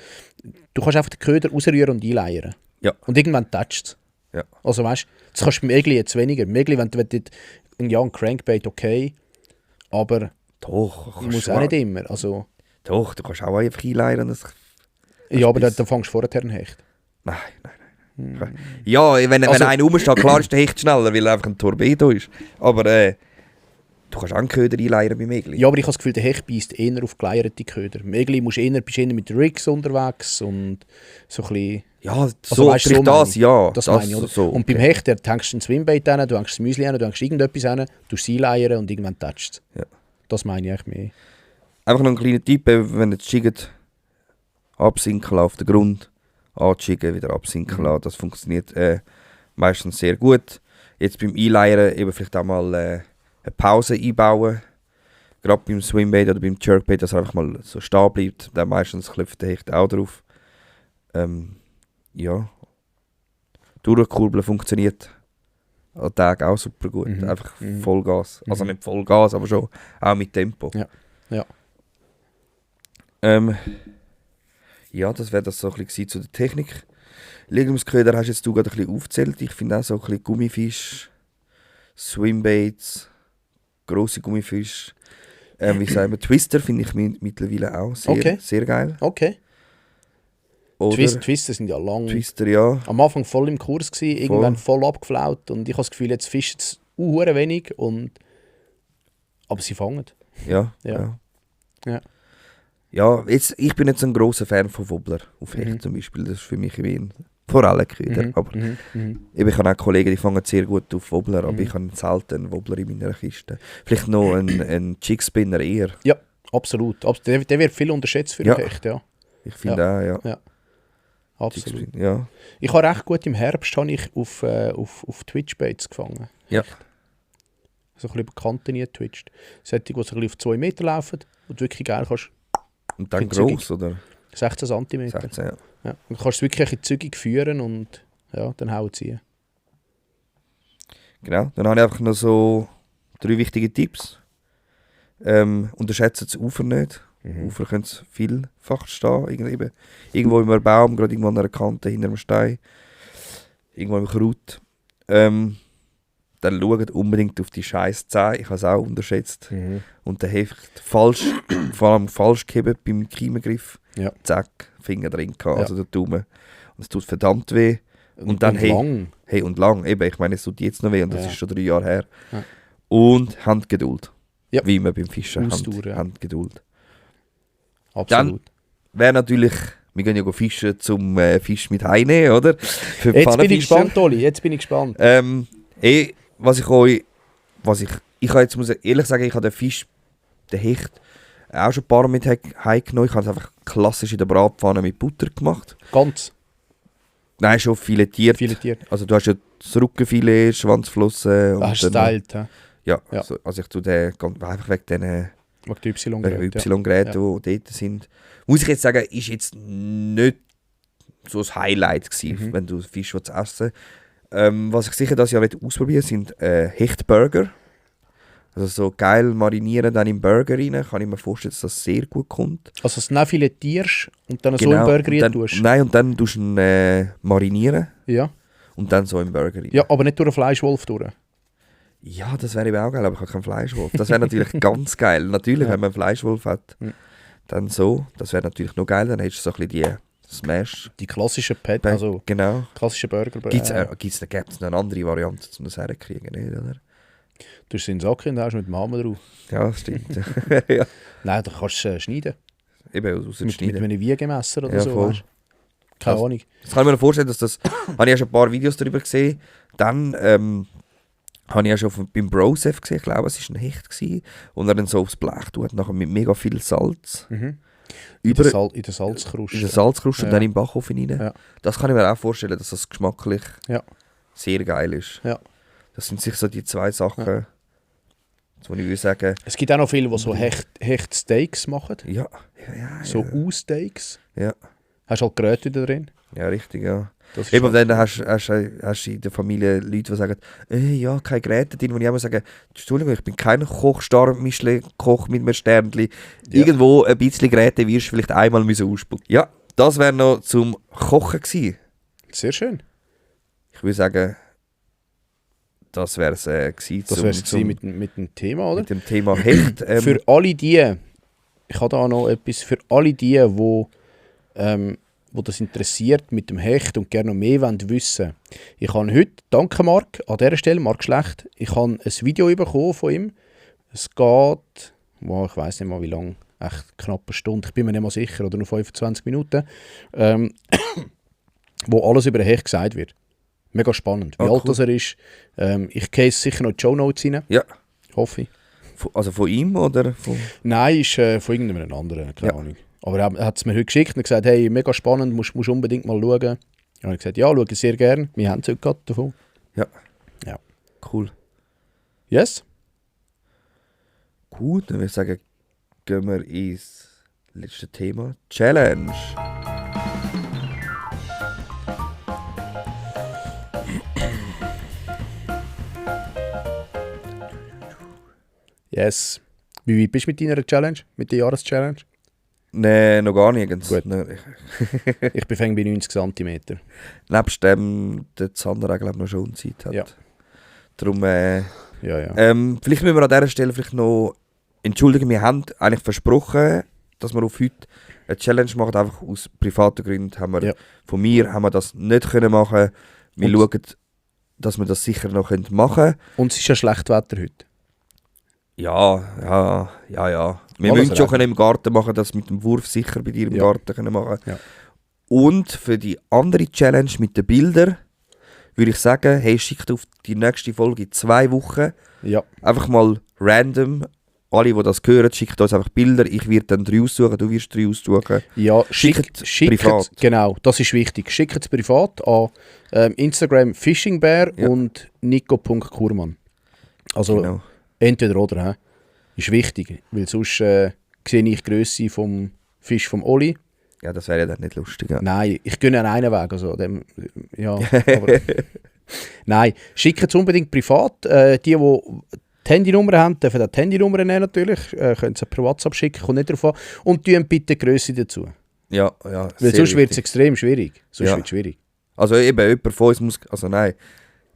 du kannst einfach den Köder rausrühren und einleiern. Ja. Und irgendwann toucht es. Ja. Also weißt du, das kannst du beim Egli jetzt weniger. Beim Egli, wenn du ein Crankbait okay, aber Doch, ich muss auch nicht immer. Also, doch, du kannst auch einfach einleiern. Das ja, aber dann fängst du vorher einen Hecht. Nein. Ja, wenn einer rumsteht, klar ist der Hecht schneller, weil er einfach ein Torpedo ist. Aber du kannst auch einen Köder einleiern beim Egli. Ja, aber ich habe das Gefühl, der Hecht beißt eher auf geleierte Köder. Im Egli bist du eher mit Rigs unterwegs und so ein bisschen... Ja, so weißt du, vielleicht das, ja. Das meine ich, oder? So, und beim Hecht, du hängst ein Swimbait hin, du hängst das Müsli hin, du hängst irgendetwas hin, du einleiern und irgendwann toucht es. Ja. Das meine ich eigentlich mehr. Einfach noch ein kleiner Tipp, wenn ihr jiggt, absinken auf den Grund, anjiggen, wieder absinken lassen. Das funktioniert meistens sehr gut. Jetzt beim Einleiern eben vielleicht auch mal eine Pause einbauen. Gerade beim Swimbait oder beim Jerkbait, dass er einfach mal so stehen bleibt. Dann meistens klopft der Hecht auch drauf. Ja. Durchkurbeln funktioniert an Tag auch super gut. Einfach Vollgas. Also nicht Vollgas, aber schon auch mit Tempo. Ja. Ja, das wäre das so ein bisschen zu der Technik. Legumsköder hast jetzt du gerade ein bisschen aufgezählt. Ich finde auch so ein bisschen Gummifisch, Swimbaits, grosse Gummifisch. Wie sagen wir, Twister finde ich mittlerweile auch sehr geil. Okay. Oder Twister sind ja lang. Twister, ja. Am Anfang voll im Kurs gewesen, irgendwann voll abgeflaut und ich habe das Gefühl, jetzt fischen es wenig aber sie fangen. Ja. Ja, jetzt, ich bin jetzt ein grosser Fan von Wobbler auf Hecht zum Beispiel. Das ist für mich wie ein Forellenköder. Aber eben, ich habe auch Kollegen, die fangen sehr gut auf Wobbler, aber ich habe selten einen Wobbler in meiner Kiste. Vielleicht noch einen Jigspinner eher. Ja, absolut. Der wird viel unterschätzt für den Hecht, ja. Ich finde auch, ja. Absolut. Ja. Ich habe recht gut im Herbst auf Twitchbaits gefangen. Ja. So ein bisschen bekannte nie twitcht. Solche, die so ein bisschen auf 2 Meter laufen und wirklich geil kannst. Und dann gross, oder? 16 cm. 16, ja. Ja. Du kannst es wirklich ein bisschen zügig führen und ja, dann hauen sie. Genau, dann habe ich einfach noch so 3 wichtige Tipps. Unterschätzt das Ufer nicht. Ufer können vielfach stehen. Irgendwo in einem Baum, gerade irgendwo an einer Kante, hinter einem Stein. Irgendwo im Kraut. dann schaut unbedingt auf die scheiß Zähne. Ich habe es auch unterschätzt. Mhm. Und der Hecht falsch, vor allem falsch gehebt beim Kiemengriff. Ja. Zack, Finger drin gehabt, Ja. also der Daumen. Und es tut verdammt weh. Und dann, lang. Hey, und lang. Eben, ich meine, es tut jetzt noch weh und das Ja. ist schon 3 Jahre her. Ja. Und Handgeduld. Ja. Wie immer beim Fischen. Ausdauer, ja. Handgeduld. Absolut. Wäre natürlich, wir gehen ja go fischen zum Fisch mit Heine, oder? Für Jetzt bin ich Pfannenfischer. gespannt, Oli. Jetzt bin ich gespannt. Ich kann jetzt muss ich ehrlich sagen, ich habe den Fisch, den Hecht, auch schon ein paar Mal mit heimgenommen. Ich habe es einfach klassisch in der Bratpfanne mit Butter gemacht. Ganz Nein, schon filetiert. filetiert. Also du hast ja das Rückenfilet, Schwanzflossen und Hast du dann- stylt, hä? Ja, Ja. also ich tue den einfach wegen diesen Wegen der Y-Geräte. Y-Geräten, die dort sind. Muss ich jetzt sagen, ist jetzt nicht so das Highlight gewesen, wenn du Fisch essen willst. Was ich sicher das Jahr ausprobieren sind Hechtburger. Also so geil marinieren dann im Burger rein. Kann ich mir vorstellen, dass das sehr gut kommt. Also, dass du ihn filetierst und dann so im Burger und dann, rein tust. Nein, und dann tust du ihn marinieren Ja. und dann so im Burger rein. Ja, aber nicht durch einen Fleischwolf durch. Ja, das wäre eben auch geil, aber ich habe keinen Fleischwolf. Das wäre natürlich ganz geil. Natürlich, Ja. wenn man einen Fleischwolf hat, Mhm. dann so. Das wäre natürlich noch geil. Dann hättest du so ein bisschen die Smash. Die klassischen Pet, also Genau. klassische Burger. Gibt's eine andere Variante, um das herzukriegen, nicht, oder? Du hast den Sack und hast mit dem Hammer drauf. Ja, das stimmt. ja. Nein, da kannst du schneiden. Eben, aus dem Mit Schneiden. einem Wiegemesser oder Ja, so. voll. Weißt? Keine Also- Ahnung. Das kann ich mir noch vorstellen, dass das... habe ich ja schon ein paar Videos darüber gesehen. Dann habe ich ja schon beim Brosef gesehen, ich glaube, es war ein Hecht gewesen, und er dann so aufs Blech tut, nachher mit mega viel Salz. Mhm. Über In der Salzkruste. in den Salzkruste und Ja. dann im Backofen rein. Ja. Das kann ich mir auch vorstellen, dass das geschmacklich Ja. sehr geil ist. Ja. Das sind sicher so die zwei Sachen, wo ich würde sagen, Es gibt auch noch viele, die so Hechtsteaks machen. ja, So U-Steaks. ja, Hast halt Geräte wieder drin. ja, richtig, ja. Das ist Eben, schon- dann hast du in der Familie Leute, die sagen, ja, keine Geräte drin, wo ich immer sage, Entschuldigung, ich bin kein Kochstar, Michelin-Koch mit einem Sternchen. Ja. Irgendwo ein bisschen Geräte wirst du vielleicht einmal müssen ausspucken. Ja, das wäre noch zum Kochen gewesen. Sehr schön. Ich würde sagen, das wäre es gewesen. Das wäre es mit dem Thema, oder? mit dem Thema Hecht. Für alle die, ich habe da noch etwas, für alle die, wo das interessiert mit dem Hecht und gerne noch mehr wissen wollen. Ich habe heute, danke Marc, an dieser Stelle, Marc Schlecht, ich habe ein Video bekommen von ihm. Es geht, ich weiß nicht mal wie lange, echt knapp eine Stunde, ich bin mir nicht mal sicher, oder nur 25 Minuten, wo alles über den Hecht gesagt wird. Mega spannend, wie alt cool. das er ist. Ich gehe sicher noch in die Shownotes rein, Ja, hoffe ich. also von ihm oder von... Nein, ist von irgendeinem anderen, keine Ja. Ahnung. Aber er hat es mir heute geschickt und gesagt, hey, mega spannend, musst unbedingt mal schauen. Dann habe ich gesagt, ja, schaue sehr gerne. Wir haben es heute gerade davon. Cool. Yes? Gut, dann würde ich sagen, gehen wir ins letzte Thema. Challenge. Yes. Wie weit bist du mit deiner Challenge? Mit der Jahreschallenge? Nein, noch gar nirgends. Gut. Nein, Ich bin fäng bei 90 cm. nebst dem, der Zander auch, glaube ich, noch schon Zeit hat. Ja. Darum, Ja, ja. vielleicht müssen wir an dieser Stelle vielleicht noch entschuldigen, wir haben eigentlich versprochen, dass wir auf heute eine Challenge machen, einfach aus privaten Gründen haben wir, Ja. von mir haben wir das nicht können machen. Wir Und- schauen, dass wir das sicher noch machen können. Und es ist ja schlecht Wetter heute. Ja. Wir Alles müssen schon recht. können im Garten machen, das mit dem Wurf sicher bei dir im Ja. Garten können machen. Ja. Und für die andere Challenge mit den Bildern würde ich sagen, hey, schickt auf die nächste Folge in 2 Wochen Ja. einfach mal random, alle, die das hören, schickt uns einfach Bilder. Ich werde dann 3 aussuchen, du wirst 3 aussuchen. Ja, Schickt schickt privat. genau, das ist wichtig. Schickt es privat an Instagram Fishingbear Ja. und nico.kurmann. Also Genau. entweder oder, hä? Ist wichtig, weil sonst sehe ich die Grösse vom Fisch vom Oli. Ja, das wäre ja dann nicht lustig. Ja. Nein, ich gehe an einen Weg, also dem, ja, aber, nein, schickt es unbedingt privat. Die die Handynummer haben, dürfen auch die Handynummer nehmen natürlich, können sie per WhatsApp schicken, kommt nicht drauf an. Und tun bitte die Grösse dazu, Ja, weil sehr sonst wird es wichtig. extrem schwierig. Sonst Ja. wird es schwierig. Also eben, jemand von uns muss, also nein,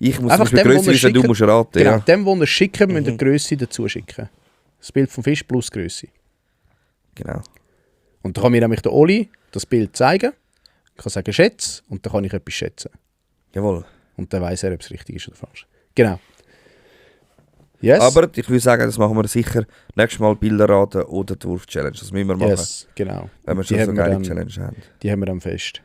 Ich muss Einfach zum Beispiel dem, Grösse wo wissen, du schicken- musst raten. Genau, Ja. dem, wo ihr schicken, müsst ihr Grösse dazu schicken. Das Bild vom Fisch plus Grösse. Genau. Und dann kann mir nämlich der Oli das Bild zeigen. Ich kann sagen, schätze, und dann kann ich etwas schätzen. Jawohl. Und dann weiss er, ob es richtig ist oder falsch. Genau. Yes. Aber ich würde sagen, das machen wir sicher nächstes Mal Bilder raten oder die Wurf-Challenge. Das müssen wir machen, yes, genau. wenn wir Die schon so haben wir geile dann- Challenge haben. Die haben wir dann fest.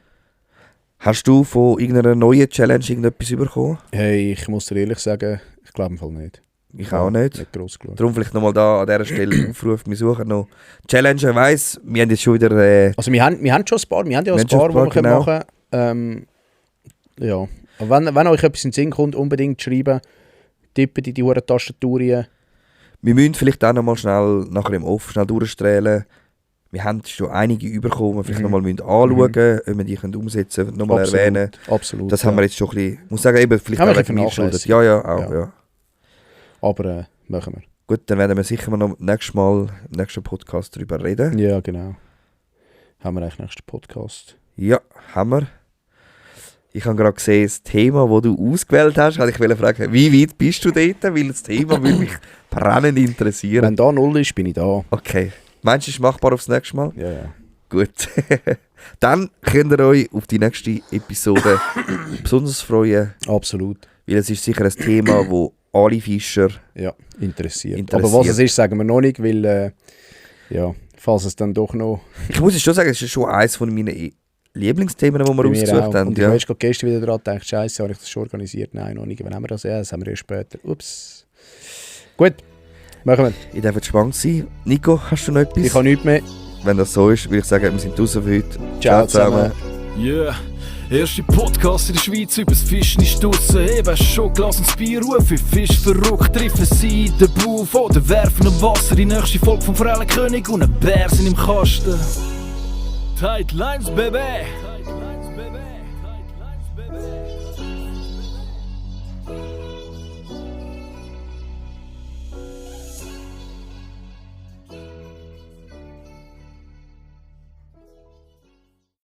Hast du von irgendeiner neuen Challenge irgendetwas bekommen? Hey, ich muss dir ehrlich sagen, ich glaube im Fall nicht. Ich auch nicht. Nicht gross geschaut. Darum vielleicht nochmal da an dieser Stelle Aufruf, wir suchen noch Challenge. Ich weiss, wir haben jetzt schon wieder... Also wir haben schon ein paar, wir haben ja Wir ein haben schon paar, ein die wir paar, machen können. Ja. Aber wenn euch etwas in den Sinn kommt, unbedingt schreiben. Tippen in die hohen Tastaturen. Wir müssen vielleicht auch nochmal schnell nachher im Off schnell durchstrahlen. Wir haben schon einige bekommen, die wir vielleicht nochmal anschauen müssen, ob wir die können umsetzen können, nochmal erwähnen. Absolut. Das haben wir jetzt schon ein bisschen, ich muss sagen, eben vielleicht Haben wir auch ein wegen mir bisschen geschuldet. Ja, auch, Ja. ja. Aber machen wir. Gut, dann werden wir sicher noch nächstes Mal im nächsten Podcast darüber reden. Ja, genau. Haben wir eigentlich nächsten Podcast. Ja, haben wir. Ich habe gerade gesehen, das Thema, das du ausgewählt hast, wollte ich fragen, wie weit bist du dort? Weil das Thema würde mich brennend interessieren. Wenn da 0 ist, bin ich da. Okay. Meinst du, es ist machbar aufs nächste Mal? Ja, ja. Gut. Dann könnt ihr euch auf die nächste Episode besonders freuen, Absolut. weil es ist sicher ein Thema, das alle Fischer... Ja, interessiert. Interessiert. Aber was es ist, sagen wir noch nicht, weil, ja, falls es dann doch noch... Ich muss es schon sagen, es ist schon eines von meinen Lieblingsthemen, die wir bei mir ausgesucht auch. haben. Und Ja. ich habe gestern wieder dran gedacht, Scheiße, habe ich das schon organisiert? Nein, noch nicht. Wann haben wir das? Ja, das haben wir erst später. Ups. Gut, machen wir. Ich darf gespannt sein. Nico, hast du noch etwas? Ich habe nichts mehr. Wenn das so ist, würde ich sagen, wir sind draußen für heute. Ciao zusammen. Yeah, erste Podcast in der Schweiz übers Fischen ist draussen. Eben schon Glas ins Bier, rufe Fisch verrückt, treffen sie den Buff oder werfen am Wasser. Die nächste Folge vom Forellenkönig und ein Bär sind im Kasten. Tight Lines, Baby!